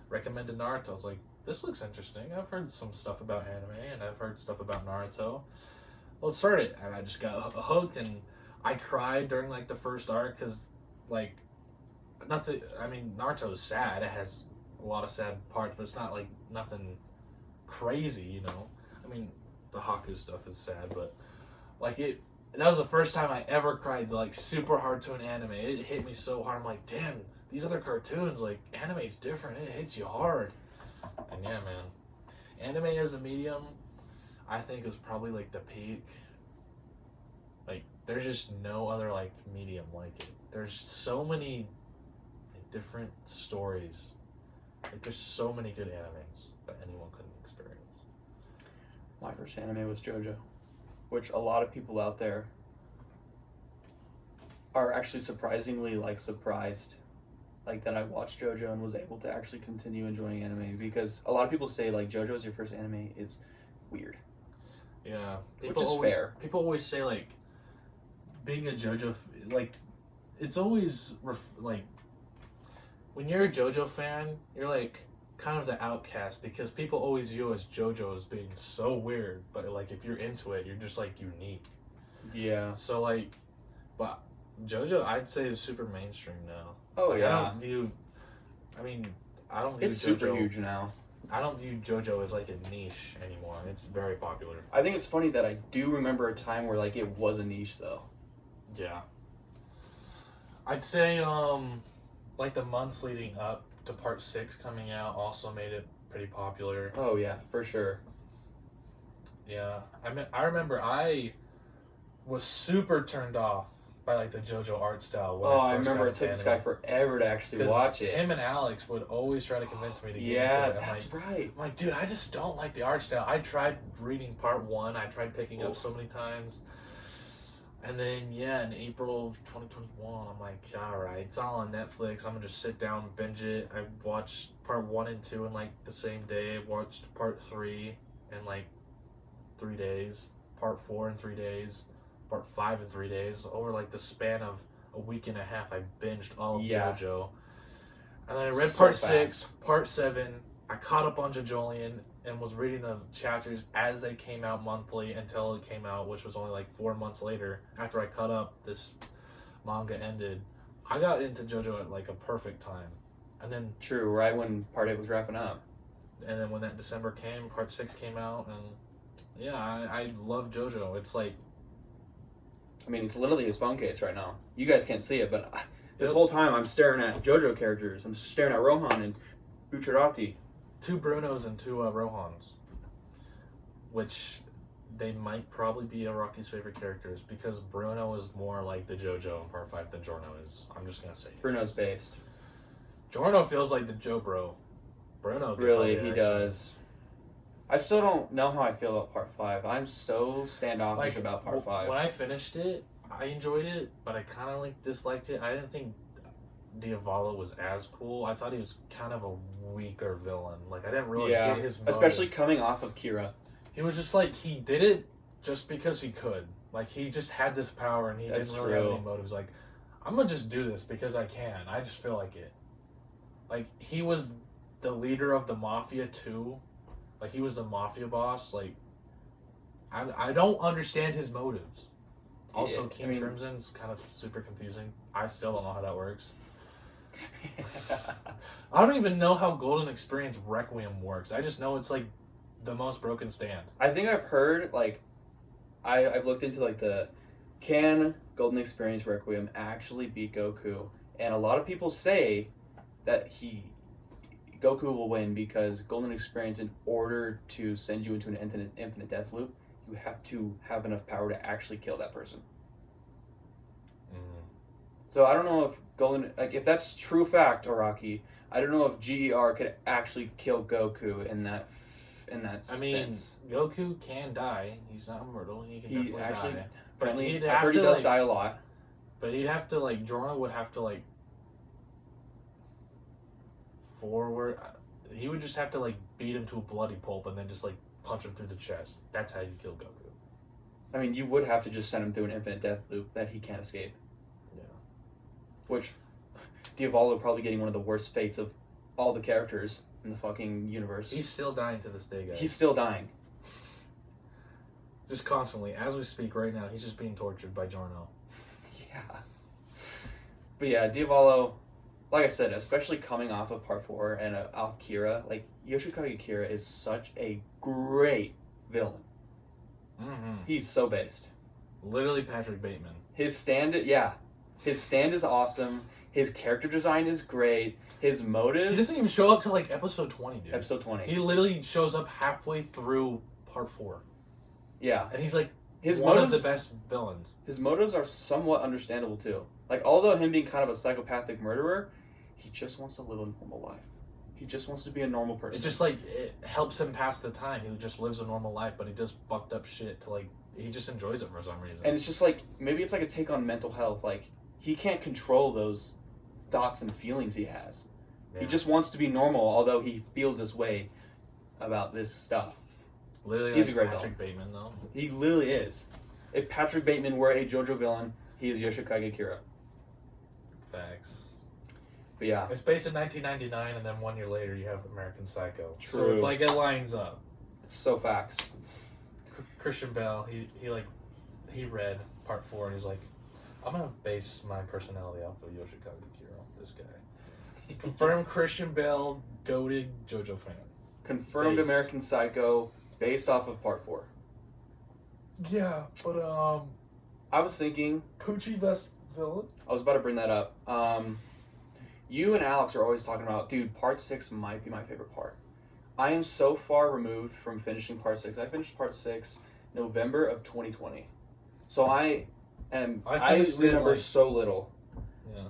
Recommended Naruto. I was like, this looks interesting. I've heard some stuff about anime, and I've heard stuff about Naruto. Let's start it. And I just got hooked, and I cried during, like, the first arc, because, like, nothing... I mean, Naruto is sad. It has a lot of sad parts, but it's not, like, nothing crazy, you know? I mean... the Haku stuff is sad, but like that was the first time I ever cried like super hard to an anime. It hit me so hard. I'm like, damn, these other cartoons, like anime's different. It hits you hard. And yeah, man, anime as a medium, I think is probably like the peak. Like, there's just no other like medium like it. There's so many different stories. Like, there's so many good animes that anyone couldn't experience. My first anime was JoJo, which a lot of people out there are actually surprisingly like surprised, like that I watched JoJo and was able to actually continue enjoying anime, because a lot of people say like JoJo is your first anime is weird. Yeah, Which is fair. People always say like being a JoJo like it's always like when you're a JoJo fan, you're like kind of the outcast because people always view as JoJo as being so weird, but like if you're into it, you're just like unique. Yeah. So like, but JoJo I'd say is super mainstream now. Oh like, yeah. I don't view It's JoJo, super huge now. I don't view JoJo as like a niche anymore. It's very popular. I think it's funny that I do remember a time where like it was a niche though. Yeah. I'd say like the months leading up to part 6 coming out also made it pretty popular. Oh yeah, for sure. Yeah. I remember I was super turned off by like the JoJo art style. When I first remember got it took into this guy anime. forever to actually watch it. Him and Alex would always try to convince me to get Yeah, into it. that's right. I'm like, dude, I just don't like the art style. I tried reading part 1. I tried picking up so many times. And then, yeah, in April of 2021, I'm like, alright, it's all on Netflix. I'm going to just sit down and binge it. I watched part 1 and 2 in, like, the same day. I watched part 3 in, like, 3 days. Part 4 in 3 days. Part 5 in 3 days. Over, like, the span of a week and a half, I binged all of JoJo. And then I read part 6, part 7. I caught up on JoJolion and was reading the chapters as they came out monthly until it came out, which was only like 4 months later. After I caught up, this manga ended. I got into JoJo at like a perfect time. And then True, right when part 8 was wrapping up. And then when that December came, part 6 came out, and yeah, I love JoJo. It's like, I mean, it's literally his phone case right now. You guys can't see it, but this whole time I'm staring at JoJo characters. I'm staring at Rohan and Bucciarati. 2 Brunos and 2 Rohans, which they might probably be Araki's favorite characters because Bruno is more like the JoJo in part 5 than Giorno is. I'm just gonna say Bruno's based. Giorno feels like the Joe Bro. Bruno gets Really, all the he action. does. I still don't know how I feel about part 5. I'm so standoffish about part 5. When I finished it, I enjoyed it, but I kind of like disliked it. I didn't think Diavolo was as cool. I thought he was kind of a weaker villain. Like, I didn't really get his motive. Especially coming off of Kira. He was just like, he did it just because he could. Like, he just had this power and he didn't really have any motives. Like, I'm gonna just do this because I can. I just feel like it. Like, he was the leader of the Mafia too. Like, he was the Mafia boss. Like, I don't understand his motives. Also, King Crimson's kind of super confusing. I still don't know how that works. I don't even know how Golden Experience Requiem works. I just know it's like the most broken stand. I think I've heard, like, I've looked into like can Golden Experience Requiem actually beat Goku? And a lot of people say that Goku will win because Golden Experience, in order to send you into an infinite death loop, you have to have enough power to actually kill that person. So I don't know if if that's true fact, Araki, I don't know if GER could actually kill Goku in that sense. Goku can die. He's not immortal. He can definitely die. But he'd have to, does die a lot. But he'd have to, like, Jorno would have to, like, forward. He would just have to, like, beat him to a bloody pulp and then just, like, punch him through the chest. That's how you kill Goku. I mean, you would have to just send him through an infinite death loop that he can't escape. Yeah. Which, Diavolo probably getting one of the worst fates of all the characters in the fucking universe. He's still dying to this day, guys. He's still dying. Just constantly. As we speak right now, he's just being tortured by Giorno. Yeah. But yeah, Diavolo, like I said, especially coming off of part 4 and off Kira, like, Yoshikage Kira is such a great villain. Mm-hmm. He's so based. Literally Patrick Bateman. His stand is awesome. His character design is great. His motives... He doesn't even show up till, like, episode 20, dude. Episode 20. He literally shows up halfway through part 4. Yeah. And he's like His one motives, of the best villains. His motives are somewhat understandable too. Like, although him being kind of a psychopathic murderer, he just wants to live a normal life. He just wants to be a normal person. It's just like it helps him pass the time. He just lives a normal life, but he does fucked up shit to like he just enjoys it for some reason. And it's just like maybe it's like a take on mental health. Like he can't control those thoughts and feelings he has. Yeah. He just wants to be normal, although he feels this way about this stuff. Literally, he's like a great Patrick villain. Bateman though. He literally is. If Patrick Bateman were a JoJo villain, he is Yoshikage Kira. Facts. But yeah, It's based in 1999, and then 1 year later you have American Psycho. So True. it's like it lines up. it's so facts. Christian Bale, he read part 4 and he's like, I'm gonna base my personality off of Yoshikage Kira. This guy. Confirmed Christian Bale, goated JoJo fan. Confirmed Based. American Psycho, based off of part 4. Yeah, but I was thinking, Poochie Vest villain. I was about to bring that up. You and Alex are always talking about, dude, part 6 might be my favorite part. I am so far removed from finishing part 6. I finished part 6 November of 2020. So I finished it, remember like- so little. Yeah.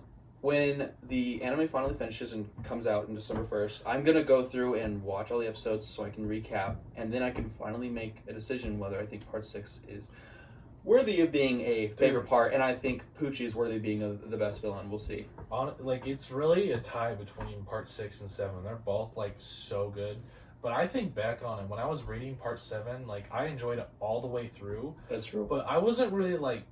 When the anime finally finishes and comes out on December 1st, I'm going to go through and watch all the episodes so I can recap, and then I can finally make a decision whether I think part 6 is worthy of being a favorite part, and I think Poochie is worthy of being the best villain. We'll see. Like it's really a tie between part 6 and 7. They're both like so good. But I think back on it, when I was reading part 7, like I enjoyed it all the way through. That's true. But I wasn't really like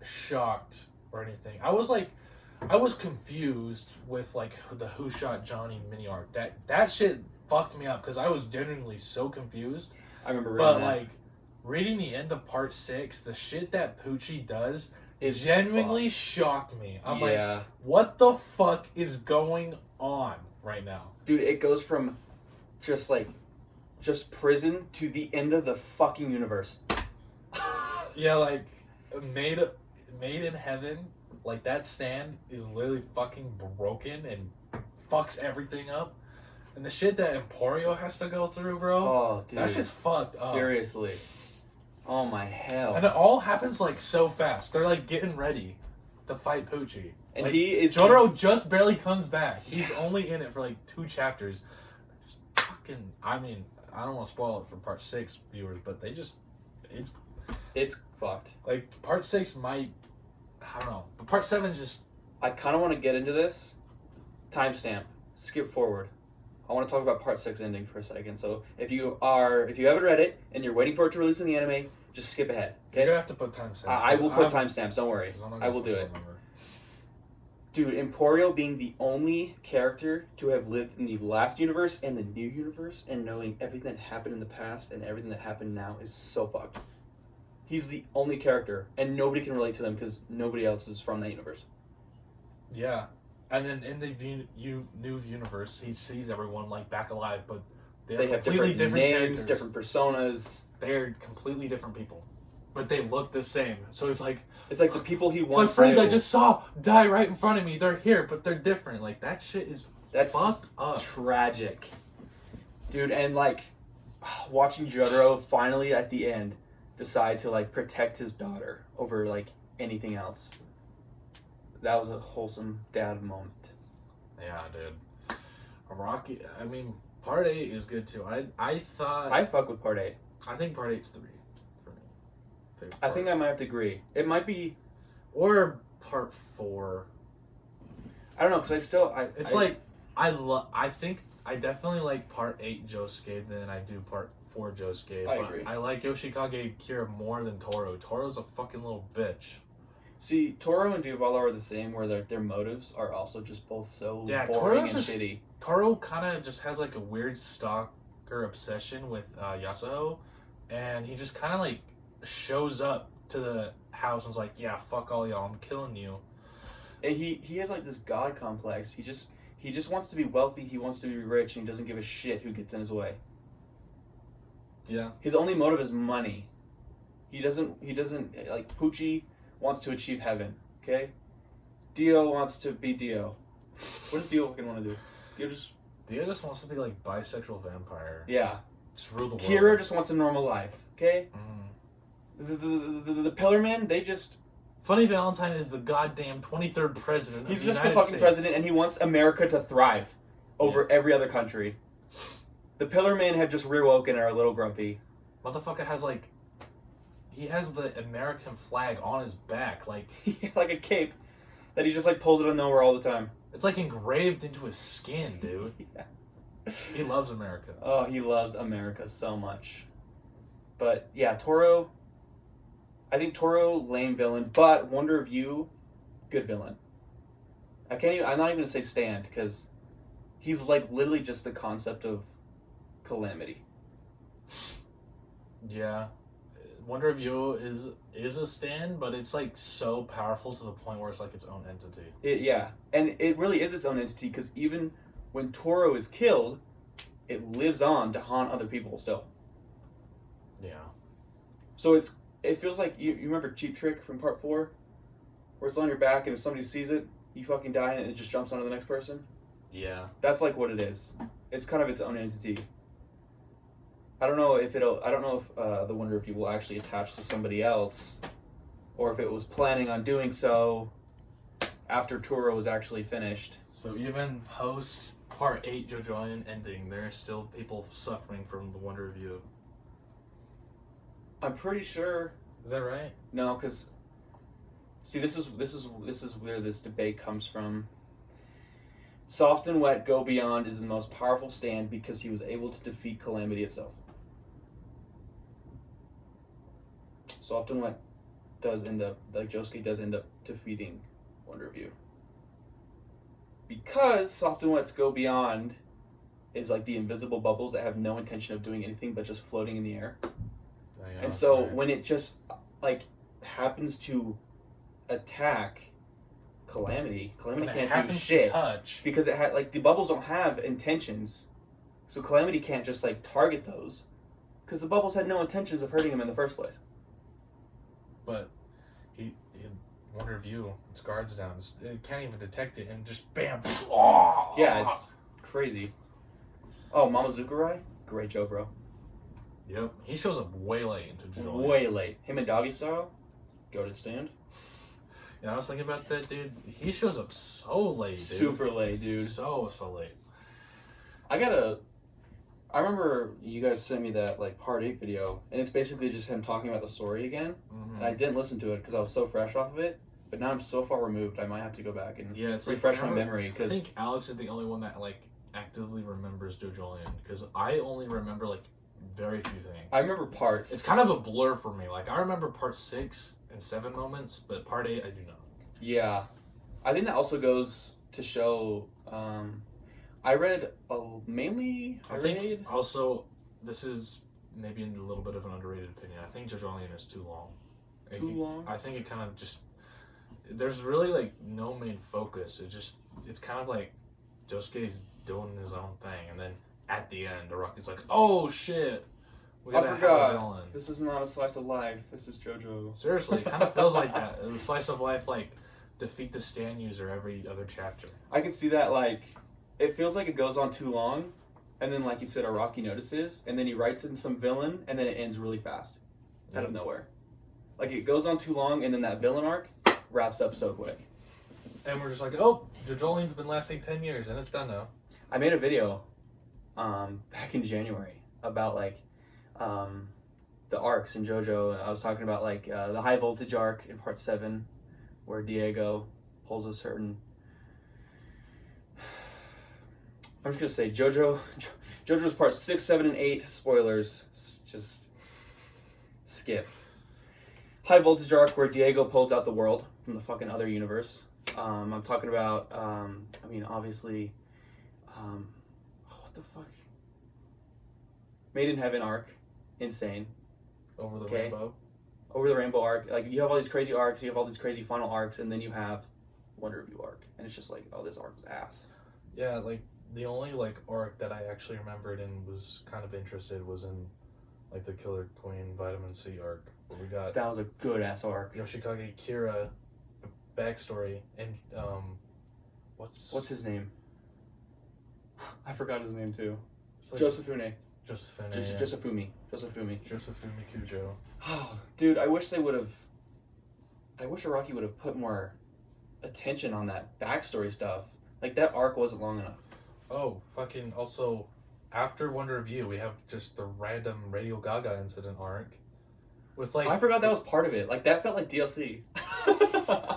shocked or anything. I was confused with like the Who Shot Johnny mini arc. That shit fucked me up because I was genuinely so confused. I remember reading But that. like reading the end of part 6, the shit that Poochie does It's genuinely shocked me. I'm like, yeah. what the fuck is going on right now? Dude, it goes from just prison to the end of the fucking universe. Yeah, like made in heaven, like that stand is literally fucking broken and fucks everything up. And the shit that Emporio has to go through, bro. Oh, dude. That shit's fucked up. Seriously. Oh my hell. And it all happens like so fast. They're like getting ready to fight Poochie. And like, he is Jotaro just barely comes back. He's only in it for like 2 chapters. Just fucking, I mean, I don't want to spoil it for part 6 viewers, but it's fucked. like part 6 might, I don't know, but part 7's just, I kind of want to get into this. Timestamp. Skip forward. I want to talk about part 6 ending for a second. So if you haven't read it and you're waiting for it to release in the anime, just skip ahead. you're Okay? gonna have to put timestamps. I will put timestamps. Don't worry. 'cause I'm not I gonna will do it. fucking remember. Dude, Emporio being the only character to have lived in the last universe and the new universe and knowing everything that happened in the past and everything that happened now is so fucked. He's the only character, and nobody can relate to them because nobody else is from that universe. Yeah. And then in the new universe, he sees everyone like back alive, but They have completely different names, characters. different personas. They're completely different people, but they look the same. So it's like, It's like the people he my once friends knew. I just saw die right in front of me. They're here, but they're different. Like that shit is That's fucked up. tragic. Dude, and like watching Jotaro finally at the end decide to like protect his daughter over like anything else. That was a wholesome dad moment. Yeah, dude. Rocky. I mean, part 8 is good too. I thought. I fuck with part 8. I think part 8's 3 for me. Favorite I think part. I might have to agree. It might be. Or part 4. I don't know because I still. I think I definitely like part 8 Josuke than I do part 4 Josuke. I but agree. I like Yoshikage Kira more than Toro. Toro's a fucking little bitch. See, Toro and Diavolo are the same, where their motives are also just both so Yeah, boring Toro's and just- shitty. Toro kind of just has like a weird stalker obsession with Yasuo, and he just kind of like shows up to the house and is like, yeah, fuck all y'all, I'm killing you. And he has like this god complex. He just wants to be wealthy. He wants to be rich, and he doesn't give a shit who gets in his way. Yeah. His only motive is money. He doesn't like Poochie wants to achieve heaven. Okay, Dio wants to be Dio. What does Dio fucking want to do? Dio just wants to be like bisexual vampire. Yeah. Just rule the world. Kira just wants a normal life. Okay? The Pillarmen, they just... Funny Valentine is the goddamn 23rd president. He's of just the the United fucking States. president, and he wants America to thrive over every other country. The Pillarmen have just reawoken and are a little grumpy. Motherfucker has like, he has the American flag on his back, like like a cape that he just like pulls it on nowhere all the time. it's like engraved into his skin, dude. Yeah. He loves America. Oh, he loves America so much. But yeah, Toro. I think Toro, lame villain, but Wonder of You, good villain. I'm not even gonna say stand because he's like literally just the concept of calamity. Yeah, Wonder of You is a stand, but it's like so powerful to the point where it's like its own entity. And it really is its own entity because even when Toro is killed, it lives on to haunt other people still. Yeah. So it feels like you remember Cheap Trick from Part 4, where it's on your back and if somebody sees it, you fucking die and it just jumps onto the next person. Yeah. That's like what it is. It's kind of its own entity. I don't know if the Wonder of You will actually attach to somebody else, or if it was planning on doing so after Toro was actually finished. So even post Part 8 JoJoian ending, there are still people suffering from the Wonder of You. I'm pretty sure. Is that right? No, because see, this is where this debate comes from. Soft and Wet Go Beyond is the most powerful stand because he was able to defeat Calamity itself. Soft and Wet does end up, like Josuke does end up defeating Wonder of You. Because Soft and Wet's Go Beyond is like the invisible bubbles that have no intention of doing anything but just floating in the air. And so when it just like happens to attack Calamity can't do shit because it had like the bubbles don't have intentions, so Calamity can't just like target those because the bubbles had no intentions of hurting him in the first place. But he Wonder of You, its guards down, it can't even detect it, and just bam. Yeah, it's crazy. Oh, Mamazukurai, great Joe, bro. Yep, he shows up way late into JoJoian. Way late. Him and Doggy Style, goated stand. Yeah, I was thinking about that, dude. He shows up so late, dude. Super late, dude. So late. I remember you guys sent me that like Part 8 video, and it's basically just him talking about the story again. Mm-hmm. And I didn't listen to it because I was so fresh off of it. But now I'm so far removed, I might have to go back and refresh my memory. I think Alex is the only one that like actively remembers JoJoian because I only remember like very few things. I remember parts. It's kind of a blur for me. Like I remember Part 6 and 7 moments, but Part 8 I do not. Yeah, I think that also goes to show. I read mainly. I think also this is maybe a little bit of an underrated opinion. I think JoJoian is too long. Long? I think it kind of just. There's really like no main focus. It's kind of like Josuke's doing his own thing, and then at the end, Araki's like, "Oh shit, we gotta have a villain." This is not a slice of life. This is JoJo. Seriously, it kind of feels like that. The slice of life, like defeat the stand user every other chapter. I can see that. Like, it feels like it goes on too long, and then like you said, Araki notices, and then he writes in some villain, and then it ends really fast, out of nowhere. Like it goes on too long, and then that villain arc wraps up so quick. And we're just like, oh, JoJolian's been lasting 10 years, and it's done now. I made a video back in January about like the arcs in JoJo. I was talking about like the high voltage arc in Part 7 where Diego pulls a certain... I'm just going to say JoJo's Part 6, 7, and 8, spoilers, just skip. High voltage arc where Diego pulls out the world from the fucking other universe. I'm talking about, obviously, what the fuck? Made in Heaven arc, insane. Over the rainbow. Over the rainbow arc, like you have all these crazy arcs, you have all these crazy final arcs, and then you have Wonder of You arc, and it's just like, oh, this arc was ass. Yeah, like the only like arc that I actually remembered and was kind of interested was in like the Killer Queen Vitamin C arc, where we got that was a good ass arc. Yoshikage Kira backstory, and what's his name? I forgot his name too. Like, Josefune. Josephine. Josephumi. Josephine Kujo. Oh, dude, I wish Araki would have put more attention on that backstory stuff. Like, that arc wasn't long enough. Oh, fucking, also, after Wonder of You, we have just the random Radio Gaga incident arc. With, like... I forgot that was part of it. Like, that felt like DLC.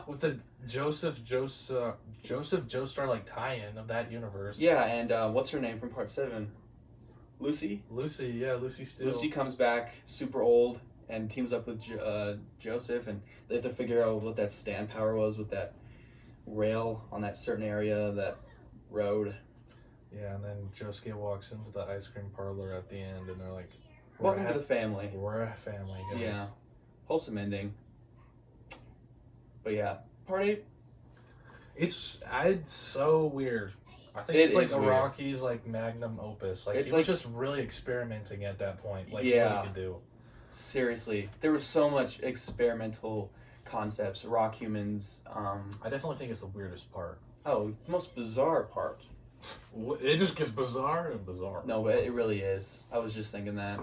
with the Joseph Joestar, like, tie-in of that universe. Yeah, and what's her name from Part 7? Lucy? Lucy Steele. Lucy comes back, super old, and teams up with Joseph, and they have to figure out what that stand power was with that rail on that certain area, that road. Yeah, and then Josuke walks into the ice cream parlor at the end, and they're like, welcome to the family. We're a family, guys. Yeah. Wholesome ending. But yeah, Part 8. It's so weird. I think it's like Araki's like magnum opus. Like, he was just really experimenting at that point. Like, what he could do. Seriously. There was so much experimental concepts, rock humans. I definitely think it's the weirdest part. Oh, most bizarre part. It just gets bizarre and bizarre. No, but it really is. I was just thinking that.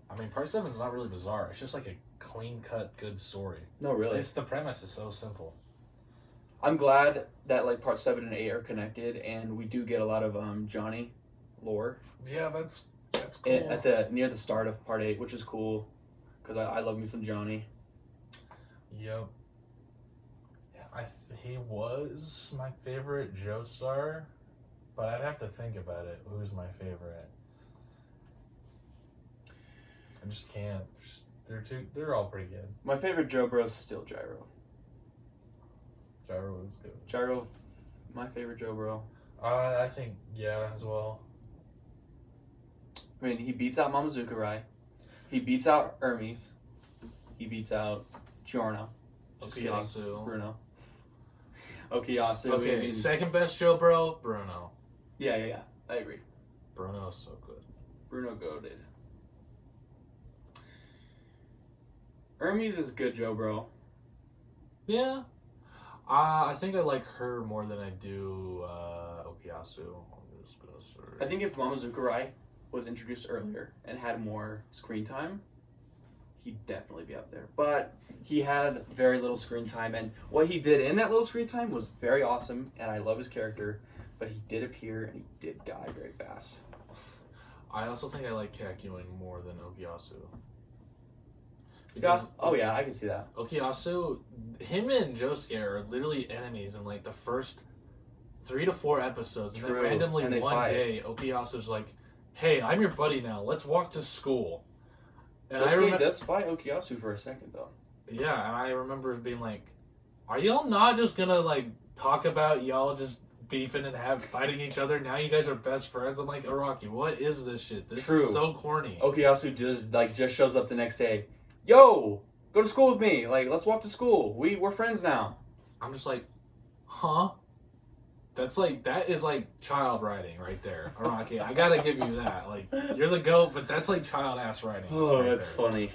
I mean, Part 7's not really bizarre. It's just like a clean-cut, good story. No, really. The premise is so simple. I'm glad that like Part 7 and 8 are connected, and we do get a lot of Johnny lore. Yeah, that's cool. Near the start of Part 8, which is cool, because I love me some Johnny. Yep. Yeah, he was my favorite Joestar, but I'd have to think about it. Who's my favorite? I just can't. They're all pretty good. My favorite Jobro is still Gyro. Gyro is good. Gyro, my favorite Jobro. I think, yeah, as well. I mean, he beats out Mamazuka-Rai. He beats out Hermes. He beats out Giorno. Okuyasu. Bruno. Okuyasu. Okay, second best Jobro, Bruno. Yeah. I agree. Bruno's so good. Bruno goated. Hermes is good Jobro. Yeah. I think I like her more than I do Okuyasu. I think if Mamazuka-Rai was introduced earlier and had more screen time, he'd definitely be up there. But he had very little screen time, and what he did in that little screen time was very awesome, and I love his character, but he did appear and he did die very fast. I also think I like Kakyoin more than Okuyasu. Because, yeah, I can see that. Okuyasu, him and Josuke are literally enemies in like the first 3 to 4 episodes. And then randomly one day, Okuyasu's like, hey, I'm your buddy now. Let's walk to school. And Josuke does fight Okuyasu for a second, though. Yeah, and I remember being like, are y'all not just gonna like talk about y'all just beefing and fighting each other? Now you guys are best friends. I'm like, Araki, what is this shit? This is so corny. Okuyasu just shows up the next day. Yo, go to school with me. Like, let's walk to school. We're friends now. I'm just like, huh? That is like child writing right there. Araki, I gotta give you that. Like, you're the GOAT, but that's like child ass writing. Oh, right that's there. funny.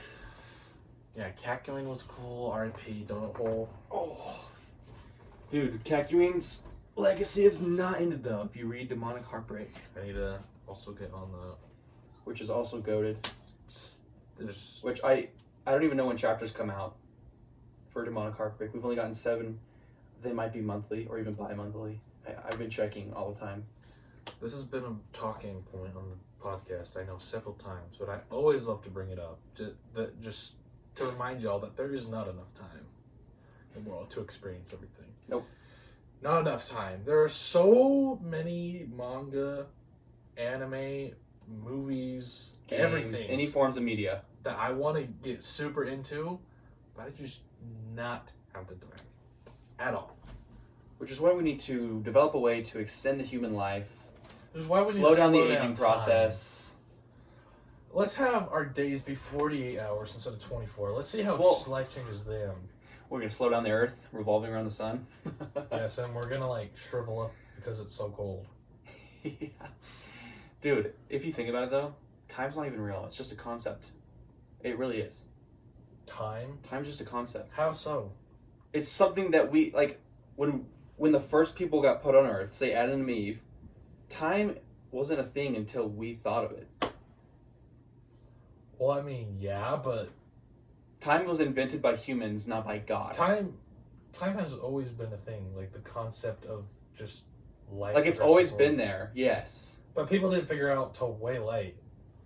Yeah, Kakyoin was cool. R.I.P. Donut Hole. Oh, dude, Kakyoin's legacy is not ended though. If you read Demonic Heartbreak, I need to also get on that. which is also goated. There's Which I don't even know when chapters come out for Demonic Heartbreak. We've only gotten 7. They might be monthly or even bi-monthly. I've been checking all the time. This has been a talking point on the podcast, I know, several times, but I always love to bring it up, just to remind y'all that there is not enough time in the world to experience everything. Nope. Not enough time. There are so many manga, anime, movies, Games, everything. any forms of media that I want to get super into, but I just not have the time at all. Which is why we need to develop a way to extend the human life. Which is why we slow need to down slow the aging time. process. Let's have our days be 48 hours instead of 24. Let's see how life changes them. We're gonna slow down the Earth revolving around the sun. Yes, and we're gonna like shrivel up because it's so cold. Yeah. Dude, if you think about it though, time's not even real. It's just a concept. It really is. Time? Time's just a concept. How so? It's something that we like when the first people got put on Earth, say Adam and Eve, time wasn't a thing until we thought of it. Well, I mean, yeah, but Time was invented by humans, not by God. time has always been a thing. Like the concept of just life. Like it's always been there. Yes. But people didn't figure it out till way late.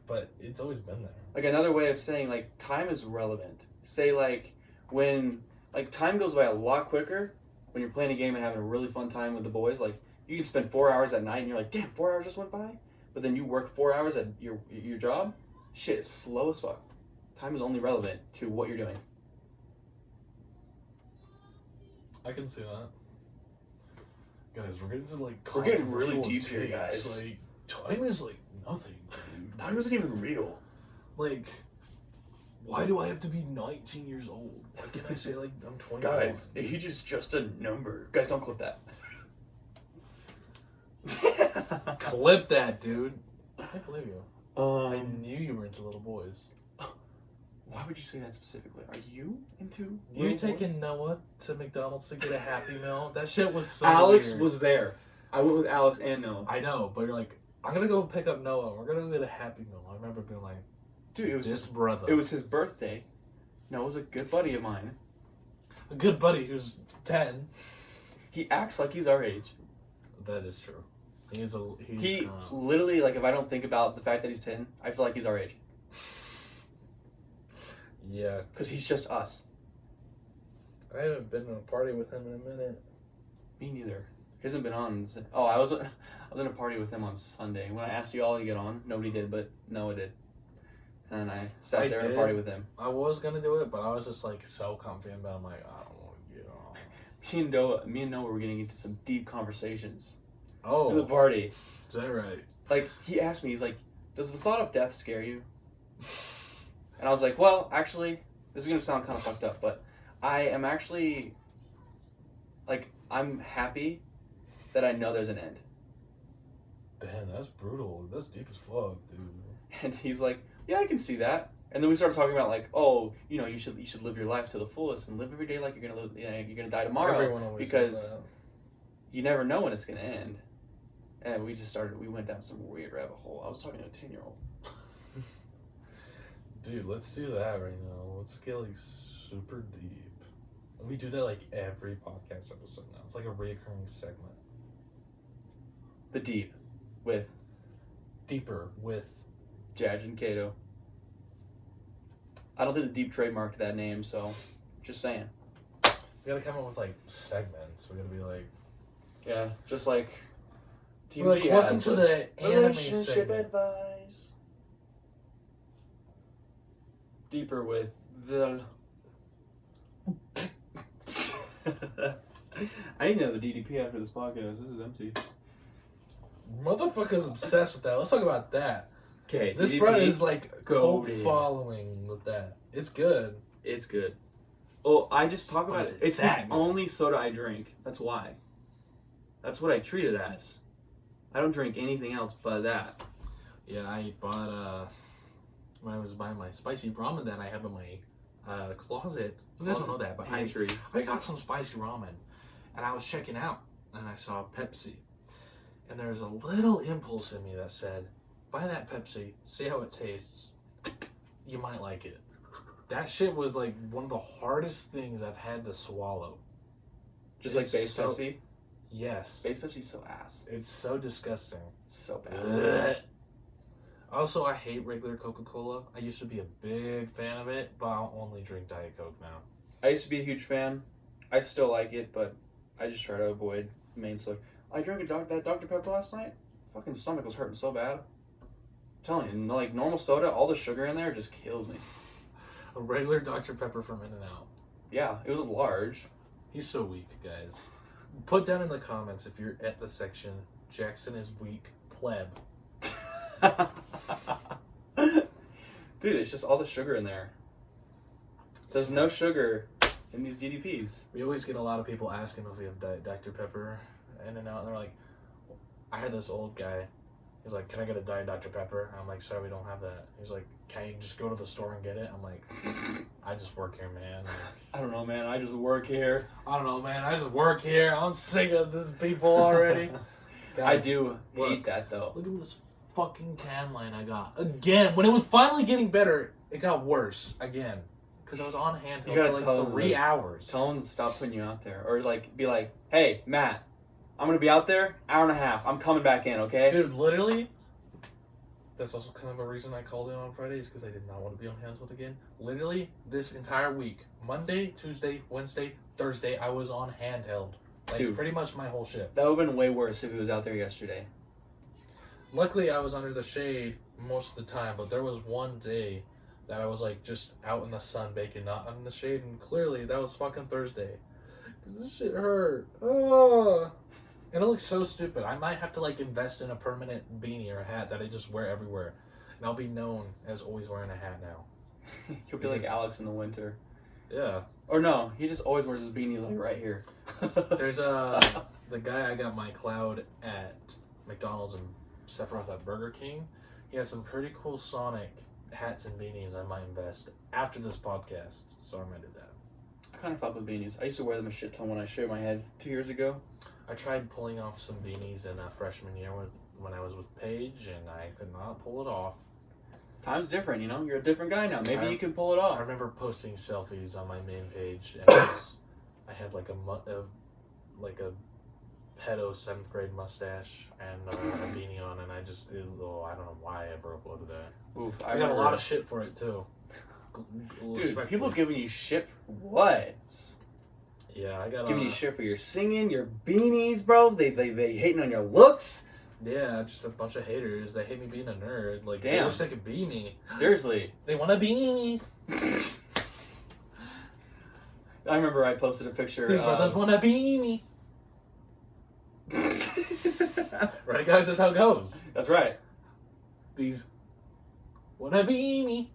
But it's always been there. Like another way of saying like time is relevant. Say like when like time goes by a lot quicker when you're playing a game and having a really fun time with the boys. Like you can spend 4 hours at night and you're like, damn, 4 hours just went by. But then you work 4 hours at your job. Shit is slow as fuck. Time is only relevant to what you're doing. I can see that. Guys, we're getting to like We're getting really controversial deep here, takes. guys. Like time is like nothing, dude. Time isn't even real. Like, why do I have to be 19 years old? Why can't I say like I'm 20? Guys, age is just a number. Guys, don't clip that. Clip that, dude. I can't believe you. I Um, knew you were into little boys. why would you say that specifically? Are you into You little taking boys? Noah to McDonald's to get a Happy Meal? That shit was so Alex weird. was there. I went with Alex and Noah. I know, but you're like, I'm gonna go pick up Noah. We're gonna go get a Happy Meal. I remember being like, Dude, it was this his, brother. it was his birthday. Noah's a good buddy of mine. a good buddy who's 10. He acts like he's our age. That is true. He's He literally, like, if I don't think about the fact that he's 10, I feel like he's our age. Yeah. Because he's just us. I haven't been to a party with him in a minute. Me neither. He hasn't been on. Oh, I was in a party with him on Sunday. When I asked you all to get on, nobody did, but Noah did. And I sat there and did. party with him. I was gonna do it, but I was just like so confident, but I'm like, I don't want to get on. Me and Noah were getting into some deep conversations in the Oh, party. is that right? Like, he asked me, he's like, does the thought of death scare you? And I was like, well, actually, this is going to sound kind of fucked up, but I am actually, like, I'm happy that I know there's an end. Damn, that's brutal. That's deep as fuck, dude. And he's like, yeah, I can see that. And then we started talking about like, oh, you know, you should live your life to the fullest and live every day like you're gonna die tomorrow. Everyone always because says that. you never know when it's gonna end. And we went down some weird rabbit hole. I was talking to a 10-year-old. Dude, let's do that right now. Let's get like super deep. We do that like every podcast episode now. It's like a reoccurring segment. The Deep with Deeper with. Jaj and Kado. I don't think the Deep trademarked that name, so just saying. We gotta come up with like segments. We gotta be like. Yeah, just like Team We're like, G welcome has to with the anime relationship segment. advice. Deeper with the. I need another DDP after this podcast. This is empty. Motherfucker's obsessed with that. Let's talk about that. Okay, This DDP, bro is like cult goated. following with that. It's good. It's good. Oh, I just talk about Is it. it It's the that good? only soda I drink. That's why. That's what I treat it as. I don't drink anything else but that. Yeah, I bought when I was buying my spicy ramen that I have in my closet. You guys don't know that, but Pantry. I got some spicy ramen, and I was checking out, and I saw Pepsi, and there was a little impulse in me that said, "Buy that Pepsi, see how it tastes. You might like it." That shit was like one of the hardest things I've had to swallow. Just like It's base so- Pepsi. Yes, Base Pepsi's so ass. it's so disgusting. So bad. Ugh. Also, I hate regular Coca-Cola. I used to be a big fan of it, but I'll only drink Diet Coke now. I used to be a huge fan. I still like it, but I just try to avoid main soda. I drank that Dr. Pepper last night. Fucking stomach was hurting so bad. I'm telling you, like normal soda, all the sugar in there just kills me. A regular Dr. Pepper from In-N-Out. Yeah, it was large. He's so weak, guys. Put down in the comments if you're at the section, Jackson is weak, pleb. Dude, it's just all the sugar in there. There's no sugar in these DDPs. We always get a lot of people asking if we have Dr. Pepper In-N-Out, and they're like, I had this old guy. He's like, can I get a Diet Dr. Pepper? I'm like, sorry, we don't have that. He's like, can you just go to the store and get it? I'm like, I just work here, man. Like, I don't know, man. I just work here. I don't know, man. I just work here. I'm sick of this people already. I Guys, do hate look. that, though. Look at this fucking tan line I got. Again, when it was finally getting better, it got worse again. Because I was on handheld You gotta for tell like them, 3 hours. Tell them to stop putting you out there. Or, like, be like, hey, Matt, I'm going to be out there, hour and a half. I'm coming back in, okay? Dude, literally, that's also kind of a reason I called in on Fridays, because I did not want to be on handheld again. Literally, this entire week, Monday, Tuesday, Wednesday, Thursday, I was on handheld. Like, Dude, pretty much my whole shift. That would have been way worse if he was out there yesterday. Luckily, I was under the shade most of the time, but there was one day that I was, like, just out in the sun baking, not in the shade, and clearly, that was fucking Thursday. Because this shit hurt. Oh. And it looks so stupid. I might have to, like, invest in a permanent beanie or a hat that I just wear everywhere. And I'll be known as always wearing a hat now. You'll be like Alex in the winter. Yeah. Or no, he just always wears his beanie, like, right here. There's the guy I got my cloud at McDonald's and Sephiroth at Burger King. He has some pretty cool Sonic hats and beanies I might invest after this podcast. So I might do that. I kind of fuck with beanies. I used to wear them a shit ton when I shaved my head 2 years ago. I tried pulling off some beanies in freshman year when I was with Paige, and I could not pull it off. Time's different, you know? You're a different guy now. Maybe you can pull it I off. remember posting selfies on my main page, and I had like a pedo 7th grade mustache and a beanie on, and I don't know why I ever uploaded that. Oof, I got a lot of shit for it too. Dude, people giving you shit for what? Yeah, I got giving you shit for your singing, your beanies, bro. They hating on your looks. Yeah, just a bunch of haters. They hate me being a nerd. Like, damn. They wish they could be me. Seriously. They want to be me. I remember I posted a picture. These brothers want to be me. Right, guys? That's how it goes. That's right. These want to be me.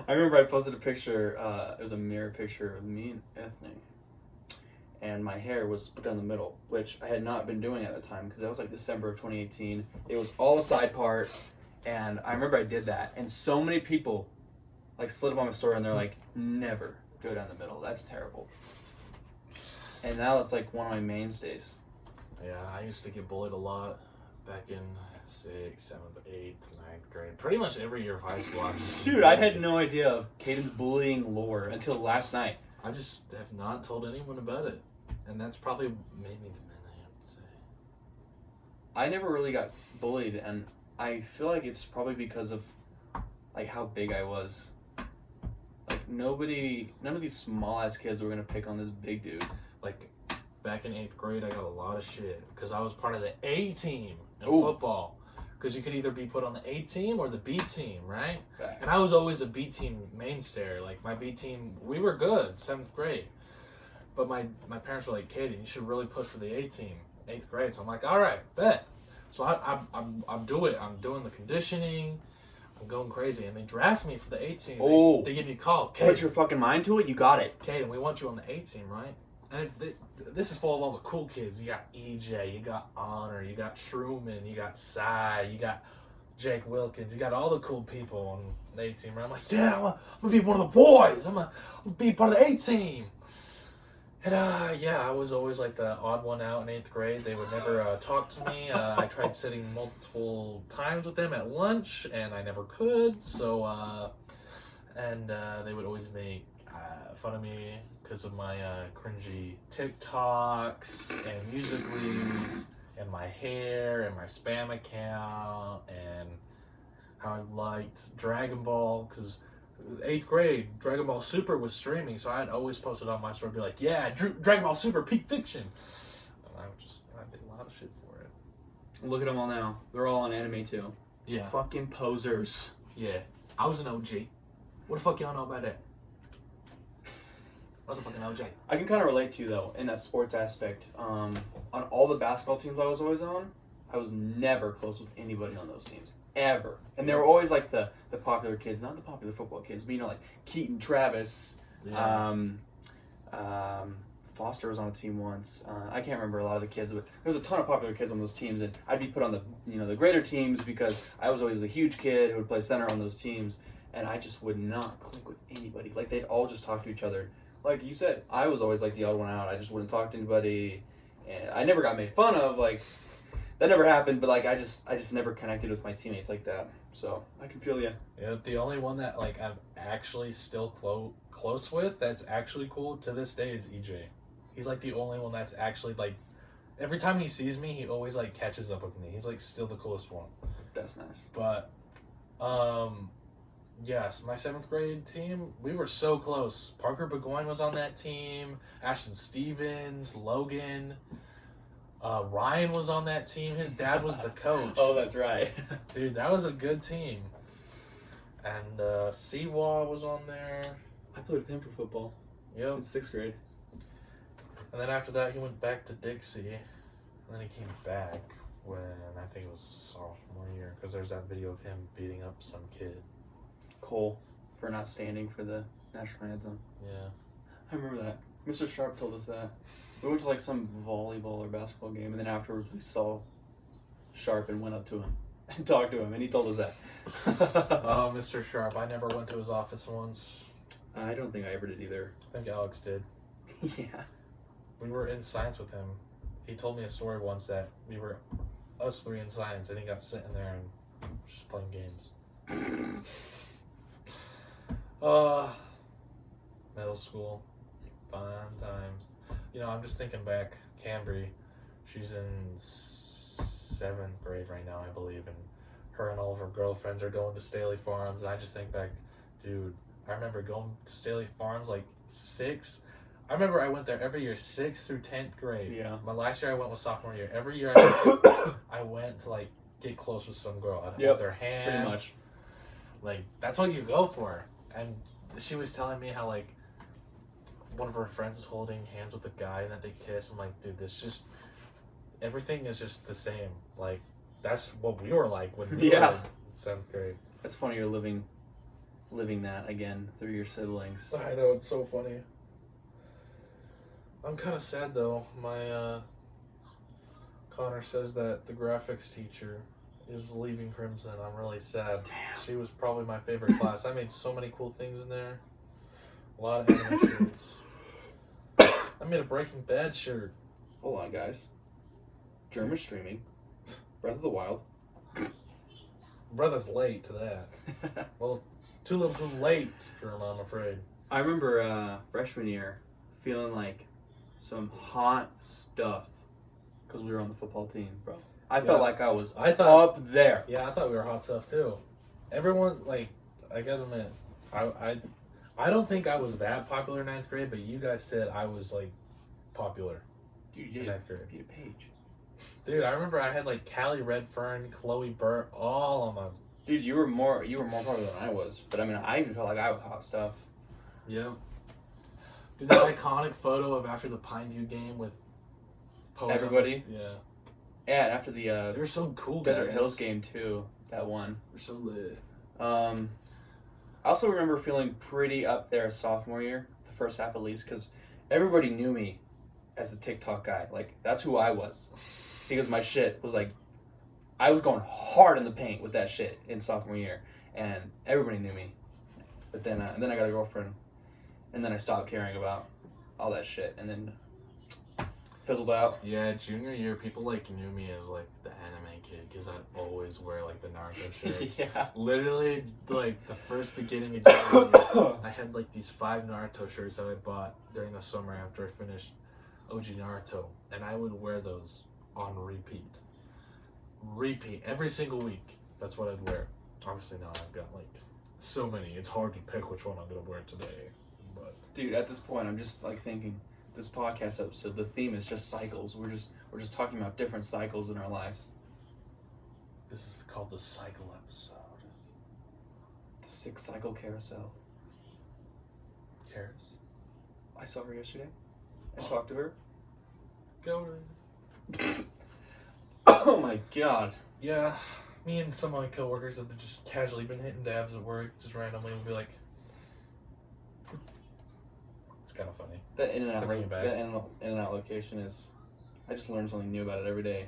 I remember I posted a picture. It was a mirror picture of me and Ethne. And my hair was split down the middle, which I had not been doing at the time because that was like December of 2018. It was all a side part, and I remember I did that, and so many people like slid up on my story, and they're like, "Never go down the middle. That's terrible." And now it's like one of my mainstays. Yeah, I used to get bullied a lot back in 6th, 7th, 8th, 9th grade. Pretty much every year of high school. Dude, I had no idea of Caden's bullying lore until last night. I just have not told anyone about it. And that's probably made me the man I am today. I never really got bullied, and I feel like it's probably because of like how big I was. Like none of these small ass kids were gonna pick on this big dude. Like back in 8th grade, I got a lot of shit because I was part of the A team in Ooh. football. Because you could either be put on the A team or the B team, right? Facts. And I was always a B team mainstay. Like my B team, we were good 7th grade. But my parents were like, Katie, you should really push for the A team, 8th grade. So I'm like, all right, bet. So I'm doing it. I'm doing the conditioning. I'm going crazy. And they draft me for the A team. Oh. They give me a call. Put your fucking mind to it. You got it. Kaden, we want you on the A team, right? And this is full of all the cool kids. You got EJ, you got Honor, you got Truman, you got Cy, you got Jake Wilkins. You got all the cool people on the A team, right? I'm like, yeah, I'm gonna be one of the boys. I'm gonna be part of the A team. And yeah, I was always like the odd one out in 8th grade. They would never talk to me. I tried sitting multiple times with them at lunch, and I never could. So, they would always make fun of me because of my cringy TikToks and Musical.lys and my hair and my spam account and how I liked Dragon Ball because 8th grade, Dragon Ball Super was streaming, so I'd always post it on my story, be like, yeah, Dragon Ball Super, peak fiction. And I did a lot of shit for it. Look at them all now. They're all on anime too. Yeah. Fucking posers. Yeah. I was an OG. What the fuck y'all know about that? I was a fucking OG. I can kind of relate to you though in that sports aspect. On all the basketball teams I was always on, I was never close with anybody on those teams. Ever. And they were always like the popular kids, not the popular football kids, but you know, like Keaton, Travis, Yeah. Foster was on a team once. I can't remember a lot of the kids, but there was a ton of popular kids on those teams, and I'd be put on the greater teams because I was always the huge kid who would play center on those teams, and I just would not click with anybody. Like they'd all just talk to each other. Like you said, I was always like the odd one out. I just wouldn't talk to anybody, and I never got made fun of. Like that never happened. But like I just never connected with my teammates like that. So I can feel you. Yeah, the only one that like I'm actually still close with that's actually cool to this day is EJ. He's like the only one that's actually like every time he sees me, he always like catches up with me. He's like still the coolest one. That's nice. But yes, my 7th grade team, we were so close. Parker Burgoyne was on that team, Ashton Stevens, Logan, Ryan was on that team. His dad was the coach. Oh, that's right. Dude, that was a good team. And Seawa was on there. I played with him for football Yep. in 6th grade. And then after that, he went back to Dixie. And then he came back when I think it was sophomore year. Because there's that video of him beating up some kid. Cole for not standing for the national anthem. Yeah. I remember that. Mr. Sharp told us that. We went to like some volleyball or basketball game, and then afterwards we saw Sharp and went up to him and talked to him, and he told us that. Oh, Mr. Sharp. I never went to his office once. I don't think I ever did either. I think Alex did. Yeah. We were in science with him. He told me a story once that we were us 3 in science, and he got sitting there and just playing games. Middle school, fun times. You know, I'm just thinking back. Cambry, she's in 7th grade right now, I believe, and her and all of her girlfriends are going to Staley Farms. And I just think back, dude. I remember going to Staley Farms like 6. I remember I went there every year, 6th through 10th grade. Yeah. My last year I went was sophomore year. Every year I went to like get close with some girl. I'd hold their hand. Pretty much. Like that's what you go for. And she was telling me how like one of her friends was holding hands with a guy and that they kissed. I'm like, dude, this just everything is just the same. Like that's what we were like when we were in 7th grade. That's funny. You're living that again through your siblings. I know, it's so funny. I'm kind of sad though. My Connor says that the graphics teacher is leaving Crimson. I'm really sad. Damn. She was probably my favorite class. I made so many cool things in there. A lot of anime shirts. I made a Breaking Bad shirt. Hold on, guys. German streaming. Breath of the Wild. Brother's late to that. Well, too little too late, German, I'm afraid. I remember freshman year feeling like some hot stuff because we were on the football team, bro. I felt like I was up there. Yeah, I thought we were hot stuff too. Everyone, like, I gotta admit, I don't think I was that popular in 9th grade, but you guys said I was like popular. Dude, in 9th grade. You did a page. Dude, I remember I had like Callie Redfern, Chloe Burt, all on my. Dude, you were more popular than I was, but I mean, I even felt like I was hot stuff. Yeah. Dude, that iconic photo of after the Pineview game with everybody. Yeah. Yeah, and after the They were so cool, Desert guys. Hills game too, that one. They're so lit. I also remember feeling pretty up there sophomore year, the first half at least, because everybody knew me as a TikTok guy. Like, that's who I was. Because my shit was like, I was going hard in the paint with that shit in sophomore year, and everybody knew me. But then I got a girlfriend, and then I stopped caring about all that shit, and then fizzled out. Yeah, junior year, people like knew me as like the anime kid because I'd always wear like the Naruto shirts. Yeah. Literally, like the first beginning of junior year, I had like these 5 Naruto shirts that I bought during the summer after I finished OG Naruto, and I would wear those on repeat every single week. That's what I'd wear. Obviously now I've got like so many, it's hard to pick which one I'm gonna wear today. But dude, at this point I'm just like thinking this podcast episode, the theme is just cycles. We're just talking about different cycles in our lives. this is called the cycle episode. The 6 cycle carousel. Cares? I saw her yesterday. I talked to her. Go. Oh my god. Yeah, me and some of my coworkers have just casually been hitting dabs at work, just randomly. We'll be like, it's kind of funny. That in and out, To bring it back. that in and out location is, I just learn something new about it every day.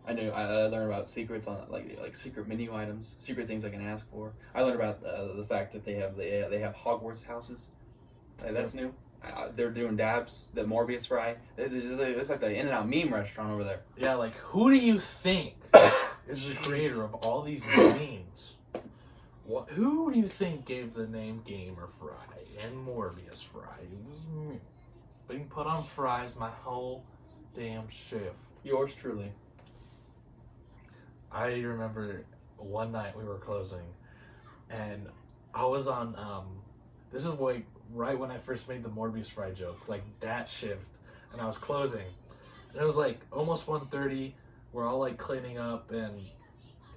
I learn about secrets on like secret menu items, secret things I can ask for. I learned about the fact that they have Hogwarts houses. That's new. they're doing dabs, the Morbius fry. It's like the In-N-Out meme restaurant over there. Yeah, like, who do you think is the creator of all these memes? Who do you think gave the name Gamer Fry and Morbius Fry? It was me. Being put on fries my whole damn shift. Yours truly. I remember one night we were closing, and I was on, this is like right when I first made the Morbius Fry joke, like that shift, and I was closing, and it was like almost 1:30. We're all like cleaning up, and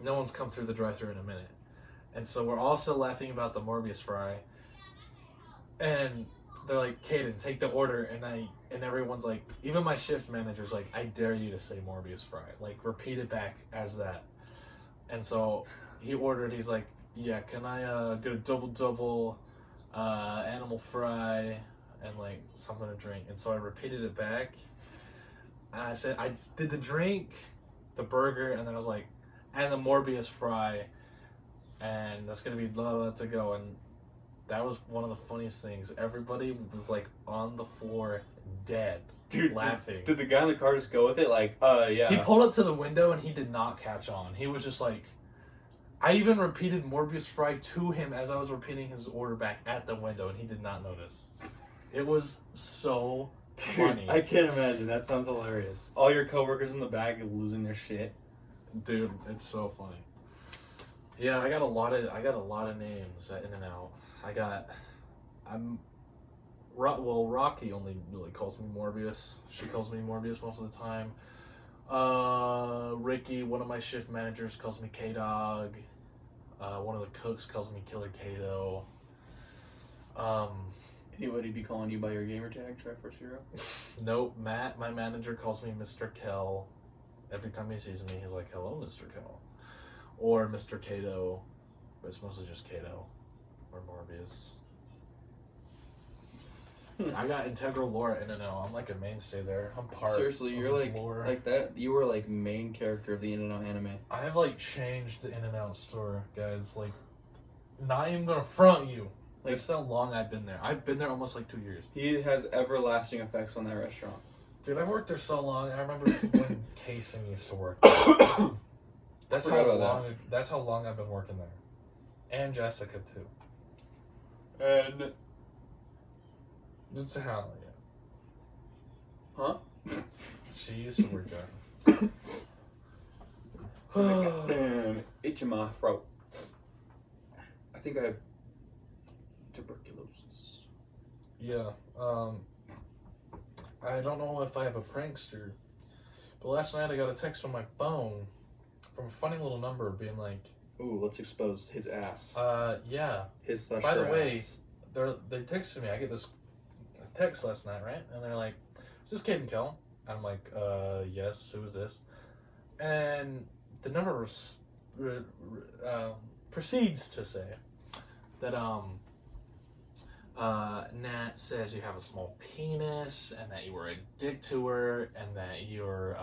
no one's come through the drive-thru in a minute, and so we're all still laughing about the Morbius Fry, and they're like, Caden, take the order, and everyone's like, even my shift manager's like, I dare you to say Morbius Fry, like repeat it back as that, and so he ordered. He's like, yeah, can I get a double animal fry and like something to drink? And so I repeated it back. And I said I did the drink, the burger, and then I was like, and the Morbius fry, and that's gonna be blah to go. And that was one of the funniest things. Everybody was like on the floor, dead, laughing. Did the guy in the car just go with it? Like, yeah. He pulled up to the window and he did not catch on. He was just like. I even repeated Morbius Fry to him as I was repeating his order back at the window, and he did not notice. It was so funny. I can't imagine. That sounds hilarious. All your coworkers in the back are losing their shit. Dude, it's so funny. Yeah, I got a lot of names at In-N-Out. Rocky only really calls me Morbius. She calls me Morbius most of the time. Ricky, one of my shift managers, calls me K-Dog. One of the cooks calls me Killer Kato. Anybody be calling you by your gamer tag, Triforce Hero? Nope. Matt, my manager, calls me Mr. Kel. Every time he sees me, he's like, hello, Mr. Kel. Or Mr. Kato. But it's mostly just Kato. Or Morbius. I got integral lore at In-N-Out. I'm like a mainstay there. I'm part. Seriously, you're like lore. Like that. You were like main character of the In-N-Out anime. I have like changed the In-N-Out store, guys. Like, not even gonna front you. Like, that's how long I've been there. I've been there almost like 2 years. He has everlasting effects on that restaurant. Dude, I've worked there so long. I remember when Casing used to work there. That's how long I've been working there. And Jessica too. And just how, Huh? She used to work there. Damn, itching my throat. I think I have tuberculosis. Yeah. I don't know if I have a prankster, but last night I got a text on my phone from a funny little number being like, "Ooh, let's expose his ass." Yeah. His / By the way, ass. they texted me. I get this text last night, right? And they're like, "Is this Caden Kell?" I'm like, yes. Who is this? And the number proceeds to say that Nat says you have a small penis and that you were a dick to her and that you're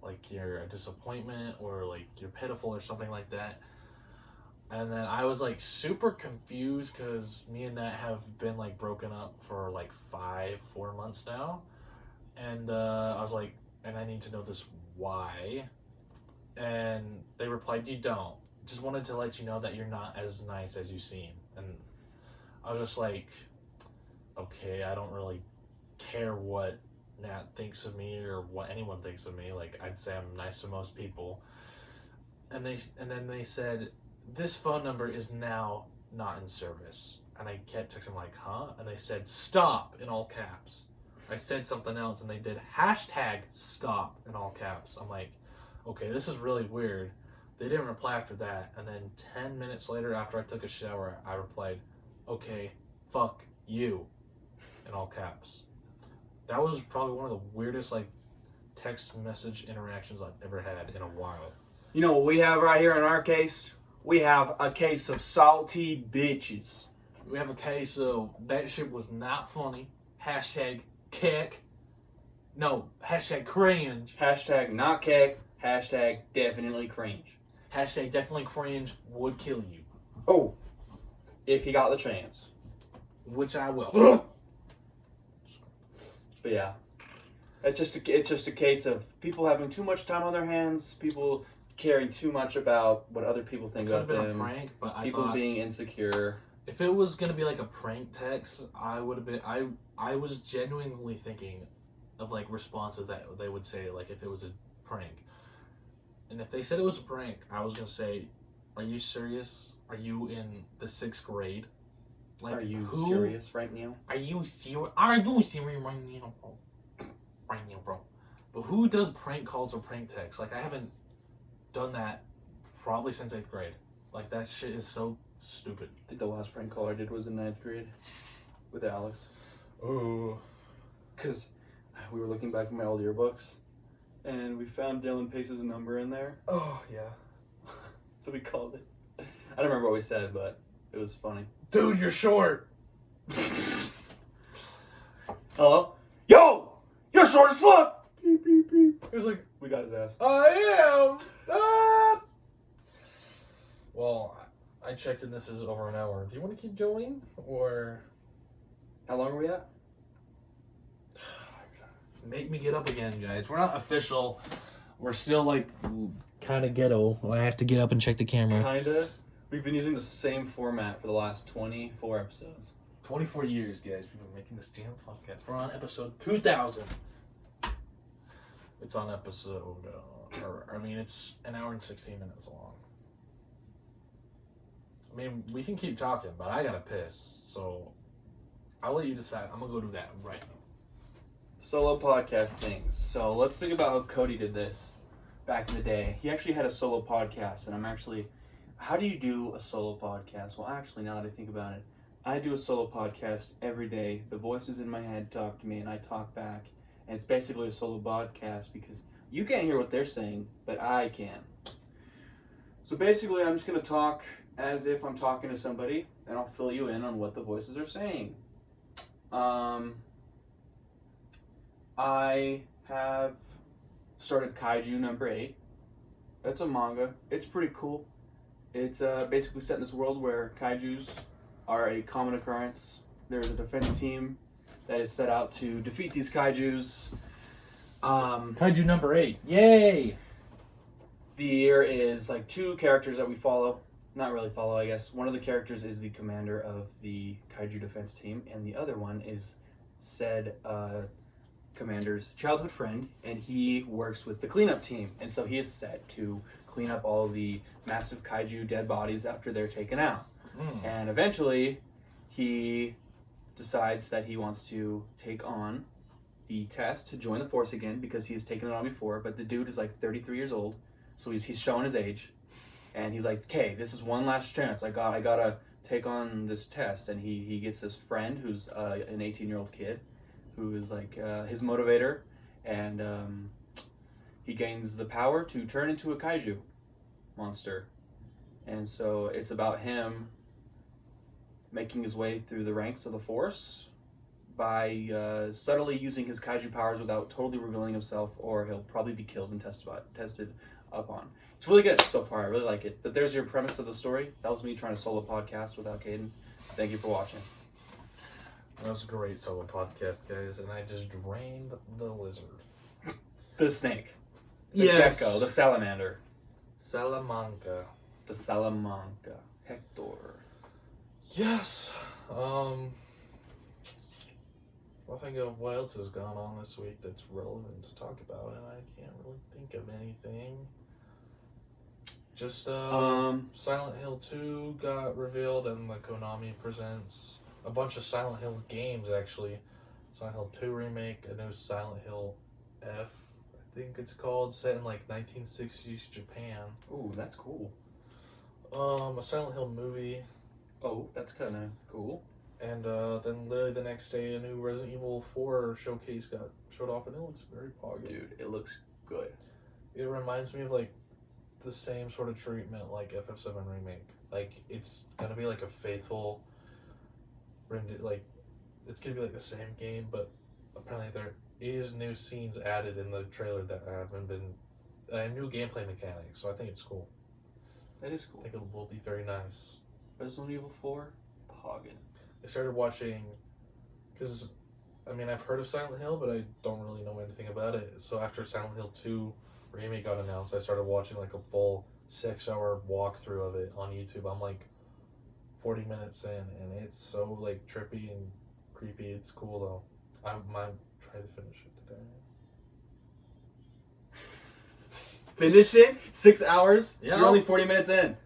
like you're a disappointment or like you're pitiful or something like that. And then I was like super confused because me and Nat have been like broken up for like 4 months now. And I was like, and I need to know this why. And they replied, you don't. Just wanted to let you know that you're not as nice as you seem. And I was just like, okay, I don't really care what Nat thinks of me or what anyone thinks of me. Like, I'd say I'm nice to most people. And then they said, this phone number is now not in service. And I kept texting like, huh? And they said, stop, in all caps. I said something else and they did #stop in all caps. I'm like, okay, this is really weird. They didn't reply after that. And then 10 minutes later, after I took a shower, I replied, okay, fuck you, in all caps. That was probably one of the weirdest like text message interactions I've ever had in a while. You know what we have right here in our case? We have a case of salty bitches. We have a case of that shit was not funny. #kick. No, #cringe. #not kick. #definitely cringe. #definitely cringe would kill you. Oh, if he got the chance. which I will. But yeah, it's just a case of people having too much time on their hands, people caring too much about what other people think Could have about been them, a prank, but I people thought being insecure. if it was gonna be like a prank text, I would have been. I was genuinely thinking of like responses that they would say like if it was a prank, and if they said it was a prank, I was gonna say, "Are you serious? Are you in the 6th grade? Like, Are you who, serious right now? Are you serious? Are you serious right now, bro? Right now, bro. But who does prank calls or prank texts? Like, I haven't done that probably since 8th grade. Like, that shit is so stupid. I think the last prank call I did was in 9th grade with Alex. Ooh. Because we were looking back at my old yearbooks, and we found Dylan Pace's number in there. Oh, yeah. So we called it. I don't remember what we said, but it was funny. Dude, you're short. Hello? Yo! You're short as fuck! Beep, beep, beep. It was like, we got his ass. I am. Ah! Well, I checked and this is over an hour. Do you want to keep going? Or How long are we at? make me get up again, guys. We're not official. We're still like kind of ghetto. I have to get up and check the camera. Kinda. We've been using the same format for the last 24 episodes. 24 years, guys. We've been making this damn podcast. We're on episode 2000. It's on episode, it's an hour and 16 minutes long. I mean, we can keep talking, but I gotta piss. So I'll let you decide. I'm gonna go do that right now. Solo podcast things. So let's think about how Cody did this back in the day. He actually had a solo podcast, and how do you do a solo podcast? Well, actually, now that I think about it, I do a solo podcast every day. The voices in my head talk to me, and I talk back. And it's basically a solo podcast because you can't hear what they're saying, but I can. So basically, I'm just going to talk as if I'm talking to somebody, and I'll fill you in on what the voices are saying. I have started Kaiju number 8. It's a manga. It's pretty cool. It's basically set in this world where kaijus are a common occurrence. There's a defense team that is set out to defeat these kaijus. Kaiju number 8. Yay! There is like 2 characters that we follow. Not really follow, I guess. One of the characters is the commander of the kaiju defense team, and the other one is said commander's childhood friend, and he works with the cleanup team. And so he is set to clean up all the massive kaiju dead bodies after they're taken out. And eventually, he decides that he wants to take on the test to join the force again because he's taken it on before, but the dude is like 33 years old, so he's showing his age, and he's like, okay, this is one last chance. I gotta take on this test. And he gets this friend who's an 18-year-old kid who is like his motivator, and he gains the power to turn into a kaiju monster. And so it's about him making his way through the ranks of the Force by subtly using his kaiju powers without totally revealing himself, or he'll probably be killed and tested upon. It's really good so far. I really like it. But there's your premise of the story. That was me trying to solo podcast without Caden. Thank you for watching. That was a great solo podcast, guys, and I just drained the lizard. The snake. The Yes. gecko. The salamander. Salamanca. The Salamanca. Hector. Yes. I'll think of what else has gone on this week that's relevant to talk about, and I can't really think of anything. Just Silent Hill 2 got revealed, and the Konami presents a bunch of Silent Hill games, actually. Silent Hill 2 remake, a new Silent Hill F, I think it's called, set in like 1960s Japan. Ooh, that's cool. A Silent Hill movie. Oh, that's kind of cool. And then literally the next day, a new Resident Evil 4 showcase got showed off, and it looks very poggy. Dude, it looks good. It reminds me of like the same sort of treatment like FF7 remake. Like it's gonna be like a faithful like it's gonna be like the same game, but apparently there is new scenes added in the trailer that haven't been new gameplay mechanics. So I think it's cool. That is cool. I think it will be very nice. Resident Evil 4, poggin. I started watching, because, I mean, I've heard of Silent Hill, but I don't really know anything about it. So after Silent Hill 2 remake got announced, I started watching like a full 6-hour walkthrough of it on YouTube. I'm like 40 minutes in, and it's so like trippy and creepy. It's cool though. I might try to finish it today. Finish it? 6 hours? Yeah. You're only 40 minutes in.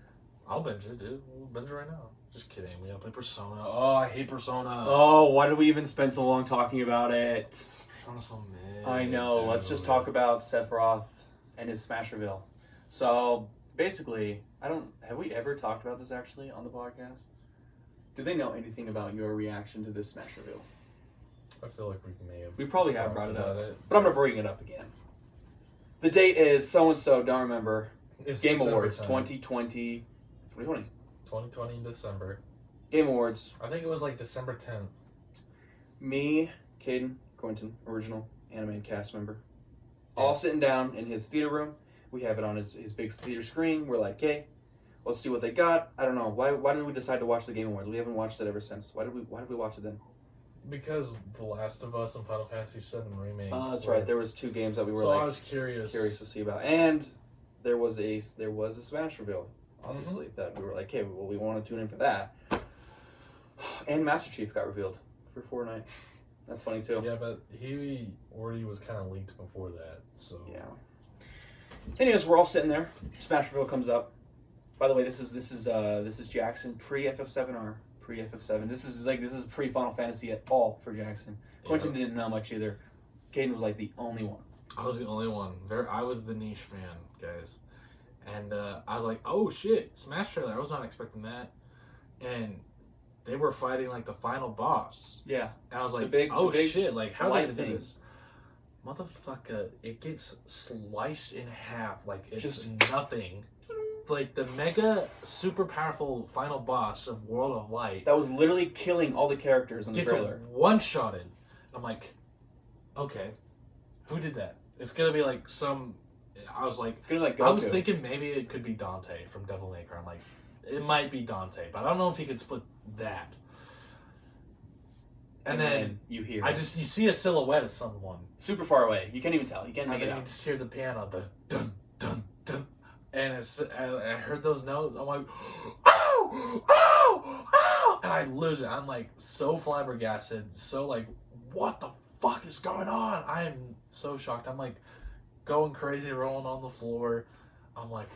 I'll binge it, dude. We'll binge it right now. Just kidding. We gotta play Persona. Oh, I hate Persona. Oh, why did we even spend so long talking about it? Persona's so mid. I know. Dude. Let's just talk about Sephiroth and his Smash reveal. So, basically, have we ever talked about this actually on the podcast? Do they know anything about your reaction to this Smash reveal? I feel like we may have. We probably have talked brought it about up, but I'm gonna bring it up again. The date is so and so. Don't remember. It's Game December Awards time. 2020. 2020 in December. Game Awards. I think it was like December 10th. Me, Caden, Quentin, original Animane cast member, all sitting down in his theater room. We have it on his big theater screen. We're like, hey, let's see what they got. I don't know. Why did we decide to watch the Game Awards? We haven't watched it ever since. Why did we watch it then? Because The Last of Us and Final Fantasy VII remake. Oh, that's right. There was 2 games that we were So like I was curious to see about, and there was a Smash reveal, obviously, that we were like, hey, well, we want to tune in for that. And Master Chief got revealed for Fortnite. That's funny too. Yeah, but he already was kind of leaked before that, so. Yeah. Anyways, we're all sitting there. Smash reveal comes up. By the way, this is Jackson pre FF7R, pre FF7. This is pre Final Fantasy at all for Jackson. Quentin didn't know much either. Caden was like the only one. I was the only one. I was the niche fan, guys. And I was like, oh shit, Smash trailer. I was not expecting that. And they were fighting like the final boss. Yeah. And I was like, the big shit, like how are they gonna thing. do this? Motherfucker, it gets sliced in half like it's Just nothing. Like the mega super powerful final boss of World of Light That was literally killing all the characters in the gets trailer. one-shotted. I'm like, okay, who did that? It's gonna be like some. I was like, It's gonna be like Goku. I was thinking maybe it could be Dante from Devil May Cry. I'm like, it might be Dante, but I don't know if he could split that. And then you hear you see a silhouette of someone super far away. You can't even tell. You can't make and it then you out. just hear the piano, the dun dun dun, and I heard those notes. I'm like, ow, ow, ow, and I lose it. I'm like so flabbergasted, so like, what the fuck is going on? I am so shocked. I'm like going crazy, rolling on the floor. I'm like,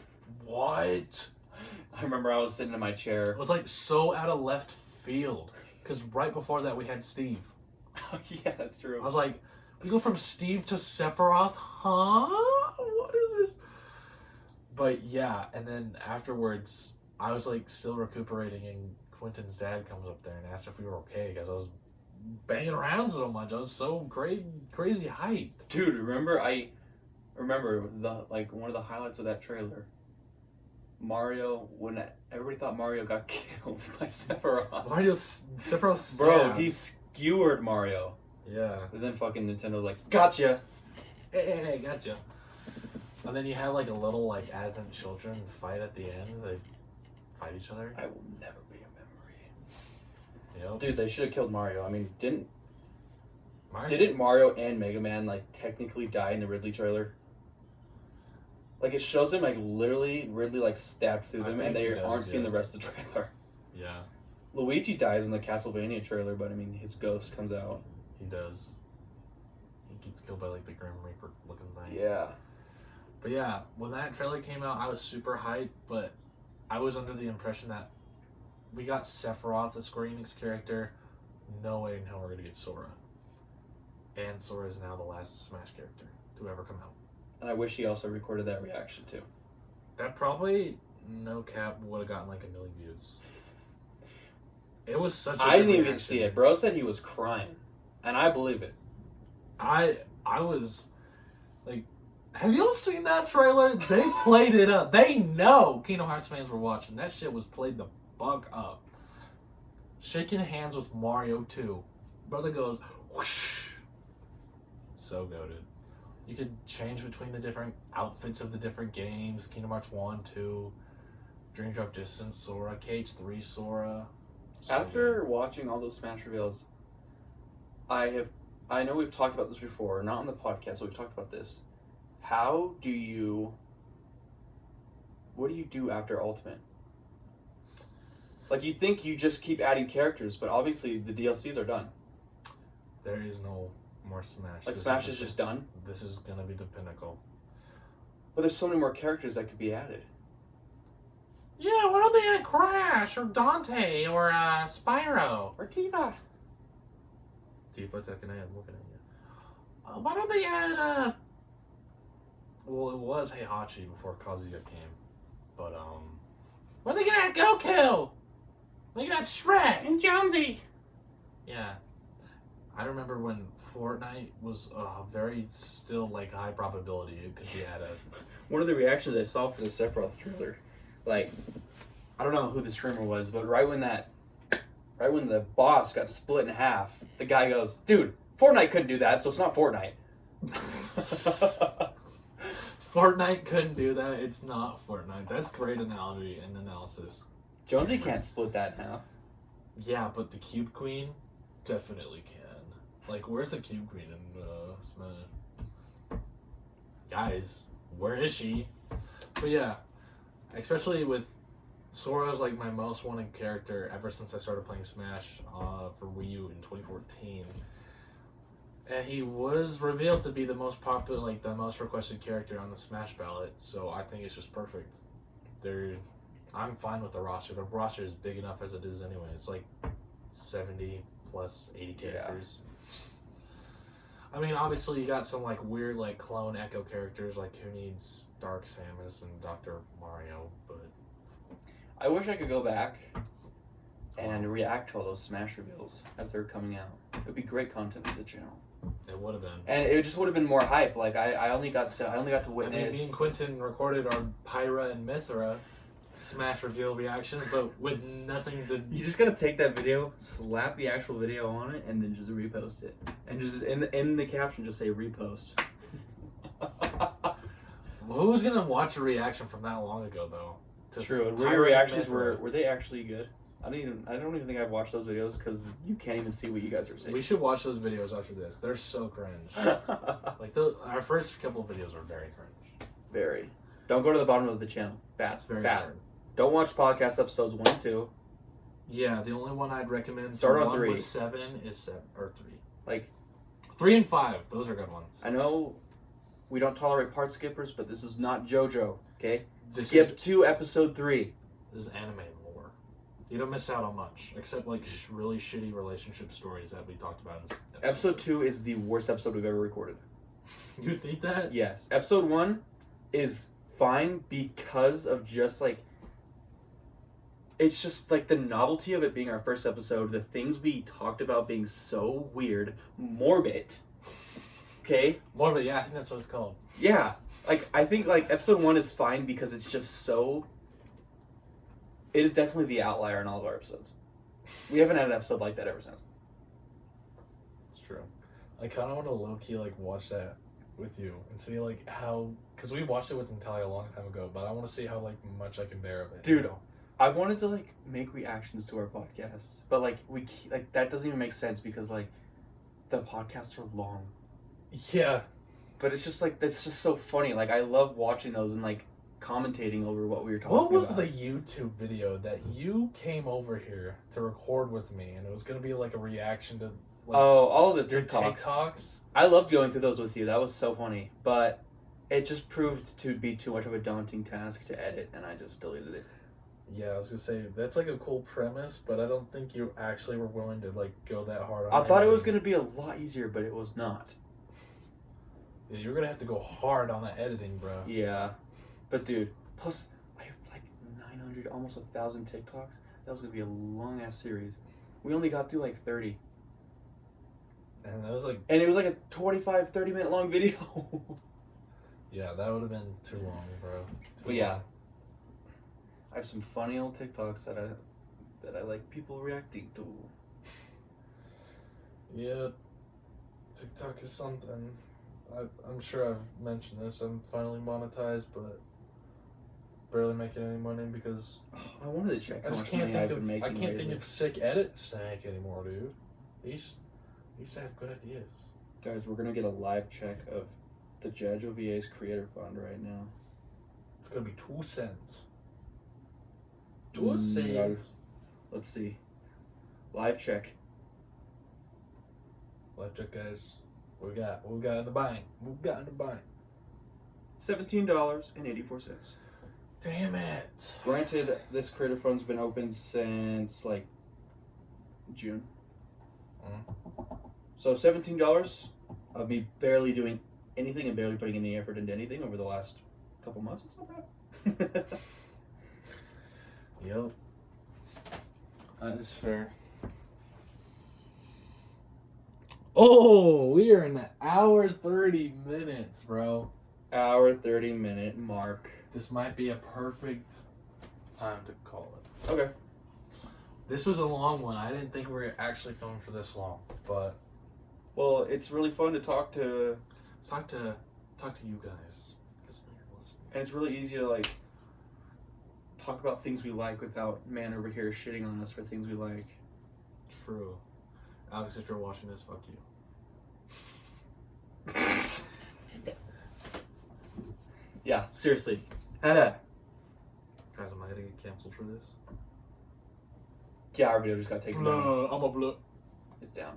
what? I remember I was sitting in my chair. It was like so out of left field. Because right before that we had Steve. Yeah, that's true. I was like, we go from Steve to Sephiroth? Huh? What is this? But yeah, and then afterwards, I was like still recuperating, and Quentin's dad comes up there and asked if we were okay because I was banging around so much. I was so crazy hyped. Dude, I remember one of the highlights of that trailer. Mario, when everybody thought Mario got killed by Sephiroth. Sephiroth Bro, stabbed. he skewered Mario. Yeah. And then fucking Nintendo like, gotcha! Hey, gotcha. And then you have like a little like Advent children fight at the end. They fight each other. I will never be a memory. Yep. Dude, they should have killed Mario. I mean, didn't Mario Mario and Mega Man like technically die in the Ridley trailer? Like it shows him like literally Ridley like stabbed through them, and they aren't seeing the rest of the trailer. Yeah. Luigi dies in the Castlevania trailer, but I mean his ghost comes out. He does. He gets killed by like the Grim Reaper looking thing. Yeah. But yeah, when that trailer came out, I was super hyped, but I was under the impression that we got Sephiroth, the Square Enix character, knowing how we're going to get Sora. And Sora is now the last Smash character to ever come out. And I wish he also recorded that reaction too. That probably, no cap, would have gotten like 1 million views. It was such a I good didn't even reaction. see it. Bro said he was crying. And I believe it. I was like, have y'all seen that trailer? They played it up. They know Kingdom Hearts fans were watching. That shit was played the fuck up. Shaking hands with Mario 2. Brother goes, whoosh. So goated. You could change between the different outfits of the different games. Kingdom Hearts 1, 2, Dream Drop Distance, Sora, KH3 Sora. So After watching all those Smash reveals, I know we've talked about this before, not on the podcast, but we've talked about this. What do you do after Ultimate? Like, you think you just keep adding characters, but obviously the DLCs are done. there is no more Smash. Like, This Smash is is just done? This is gonna be the pinnacle. But there's so many more characters that could be added. Yeah, why don't they add Crash or Dante or Spyro Or Tifa. Tifa Tekken, I'm looking at you. Why don't they add well, it was Heihachi before Kazuya came, but why are they gonna add Goku? They got Shrek and Jonesy. Yeah, I remember when Fortnite was very still like high probability it could be added. One of the reactions I saw for the Sephiroth trailer, like, I don't know who the streamer was, but right when the boss got split in half, the guy goes, "Dude, Fortnite couldn't do that, so it's not Fortnite." Fortnite couldn't do that. It's not Fortnite. That's great analogy and analysis. Jonesy can't split that in half. Yeah, but the Cube Queen definitely can. Like, where's the Cube Queen in Smash? Guys, where is she? But yeah, especially with Sora's like my most wanted character ever since I started playing Smash for Wii U in 2014. And he was revealed to be the most popular, like the most requested character on the Smash ballot. So I think it's just perfect. I'm fine with the roster. The roster is big enough as it is anyway. It's like 70 plus 80 characters. Yeah. I mean, obviously you got some like weird like clone Echo characters, like who needs Dark Samus and Dr. Mario, but I wish I could go back and react to all those Smash reveals as they're coming out. It would be great content for the channel. It would have been, and it just would have been more hype. Like I only got to witness. I mean, me and Quentin recorded our Pyra and Mithra Smash reveal reactions, but with nothing to. You just gotta take that video, slap the actual video on it, and then just repost it, and just in the caption just say repost. Well, who's gonna watch a reaction from that long ago though? True. Were your reactions were they actually good? I don't even think I've watched those videos because you can't even see what you guys are saying. We should watch those videos after this. They're so cringe. Like our first couple videos were very cringe. Very. Don't go to the bottom of the channel. That's very bad. Hard. Don't watch podcast episodes 1 and 2. Yeah, the only one I'd recommend. Start on one 3. Was 7 is 7 or 3. Like 3 and 5. Those are good ones. I know we don't tolerate part skippers, but this is not JoJo. Okay. Skip to episode 3. This is anime lore. You don't miss out on much, except like really shitty relationship stories that we talked about in episode 2 is the worst episode we've ever recorded. You think that? Yes. Episode 1 is fine because of just like it's just like the novelty of it being our first episode, the things we talked about being so weird, morbid. Okay? Morbid, yeah, I think that's what it's called. Yeah. Like I think like episode 1 is fine because it's just so it is definitely the outlier in all of our episodes. We haven't had an episode like that ever since. It's true. I kind of want to low-key like watch that with you and see like how, because we watched it with Natalia a long time ago, but I want to see how like much I can bear of it. Dude, you know? I wanted to like make reactions to our podcasts, but like that doesn't even make sense because like the podcasts are long. Yeah. But it's just like that's just so funny. Like I love watching those and like commentating over what we were talking about. What was the YouTube video that you came over here to record with me, and it was gonna be like a reaction to? Like, all the your TikToks. TikToks. I loved going through those with you. That was so funny, but it just proved to be too much of a daunting task to edit, and I just deleted it. Yeah, I was gonna say that's like a cool premise, but I don't think you actually were willing to like go that hard on. I thought it was gonna be a lot easier, but it was not. Yeah, you're gonna have to go hard on the editing, bro. Yeah, but dude, plus I have like 900, almost 1,000 TikToks. That was gonna be a long ass series. We only got through like 30. And that was like, and it was like a 25, 30-minute long video. Yeah, that would have been too long, bro. But yeah, I have some funny old TikToks that I like people reacting to. Yeah, TikTok is something. I'm sure I've mentioned this. I'm finally monetized, but barely making any money because I wanted to check I how just much can't money think I've been of making. I can't think lately. of sick edits to make anymore, dude. These have good ideas. Guys, we're gonna get a live check of the Jaj OVA's Creator Fund right now. It's gonna be 2 cents. Guys, let's see. Live check. Life check, guys. What we got in the bank? $17.84. Damn it. Granted, this Creator Fund's been open since like June. So $17 of me barely doing anything and barely putting any effort into anything over the last couple months. It's not bad. Yep. That is fair. Oh, we are in the hour 30 minutes, bro. Hour 30-minute mark. This might be a perfect time to call it. Okay. This was a long one. I didn't think we were actually filming for this long, but Well, it's really fun to talk to, talk to you guys. Because you're listening. and it's really easy to like talk about things we like without man over here shitting on us for things we like. True. Alex, if you're watching this, fuck you. Yeah, seriously. Guys, am I gonna get canceled for this? Yeah, our video just got taken down. I'm a blur. It's down.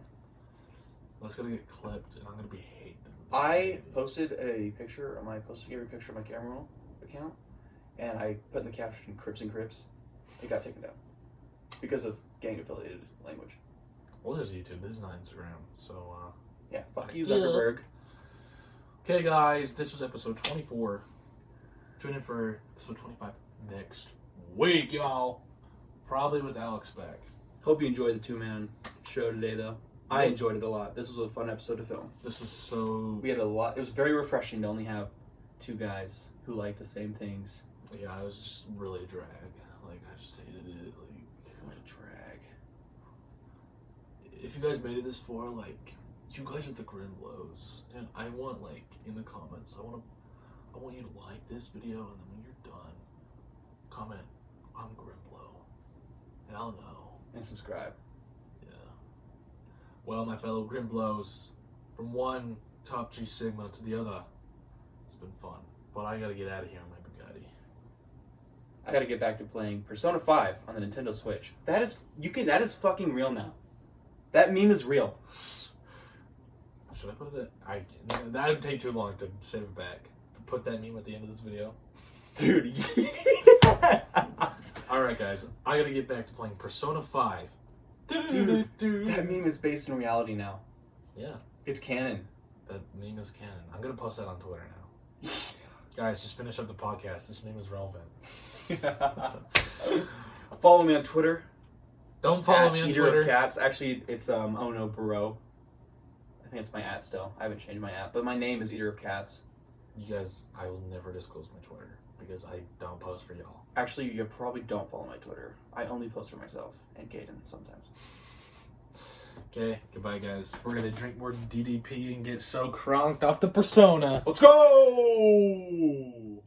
That's gonna get clipped, and I'm gonna be hated. I posted a picture on my every picture of my camera roll account, and I put in the caption "Crips and Crips." It got taken down because of gang affiliated language. Well, this is YouTube. This is not Instagram. So, Yeah, fuck Fuck you, you. Zuckerberg. okay, guys, this was episode 24. Tune in for episode 25 next week, y'all. Probably with Alex back. Hope you enjoyed the two-man show today, though. I enjoyed it a lot. This was a fun episode to film. This was so. We had a lot. It was very refreshing to only have two guys who like the same things. Yeah, it was just really a drag. Like, I just hated it. Like, What a drag. if you guys made it this far, like, you guys are the Grimblows, and I want, like, in the comments, I want you to like this video, and then when you're done, comment, I'm Grimblow, and I'll know. And subscribe. Yeah. Well, my fellow Grimblows, from one top G Sigma to the other, it's been fun, but I gotta get out of here on my Bugatti. I gotta get back to playing Persona 5 on the Nintendo Switch. That is fucking real now. That meme is real. Should I put it? That would take too long to save it back. Put that meme at the end of this video. Dude. Alright, guys. I gotta get back to playing Persona 5. Dude, that meme is based in reality now. Yeah, It's canon. that meme is canon. I'm gonna post that on Twitter now. Guys, just finish up the podcast. This meme is relevant. Follow me on Twitter. Don't follow me on Eater Twitter. of Cats. Actually, it's oh no, Bro. I think it's my @ still. I haven't changed my @ but my name is Eater of Cats. You guys, I will never disclose my Twitter because I don't post for y'all. Actually, you probably don't follow my Twitter. I only post for myself and Gaten sometimes. Okay, goodbye, guys. We're gonna drink more DDP and get so crunked off the Persona. Let's go!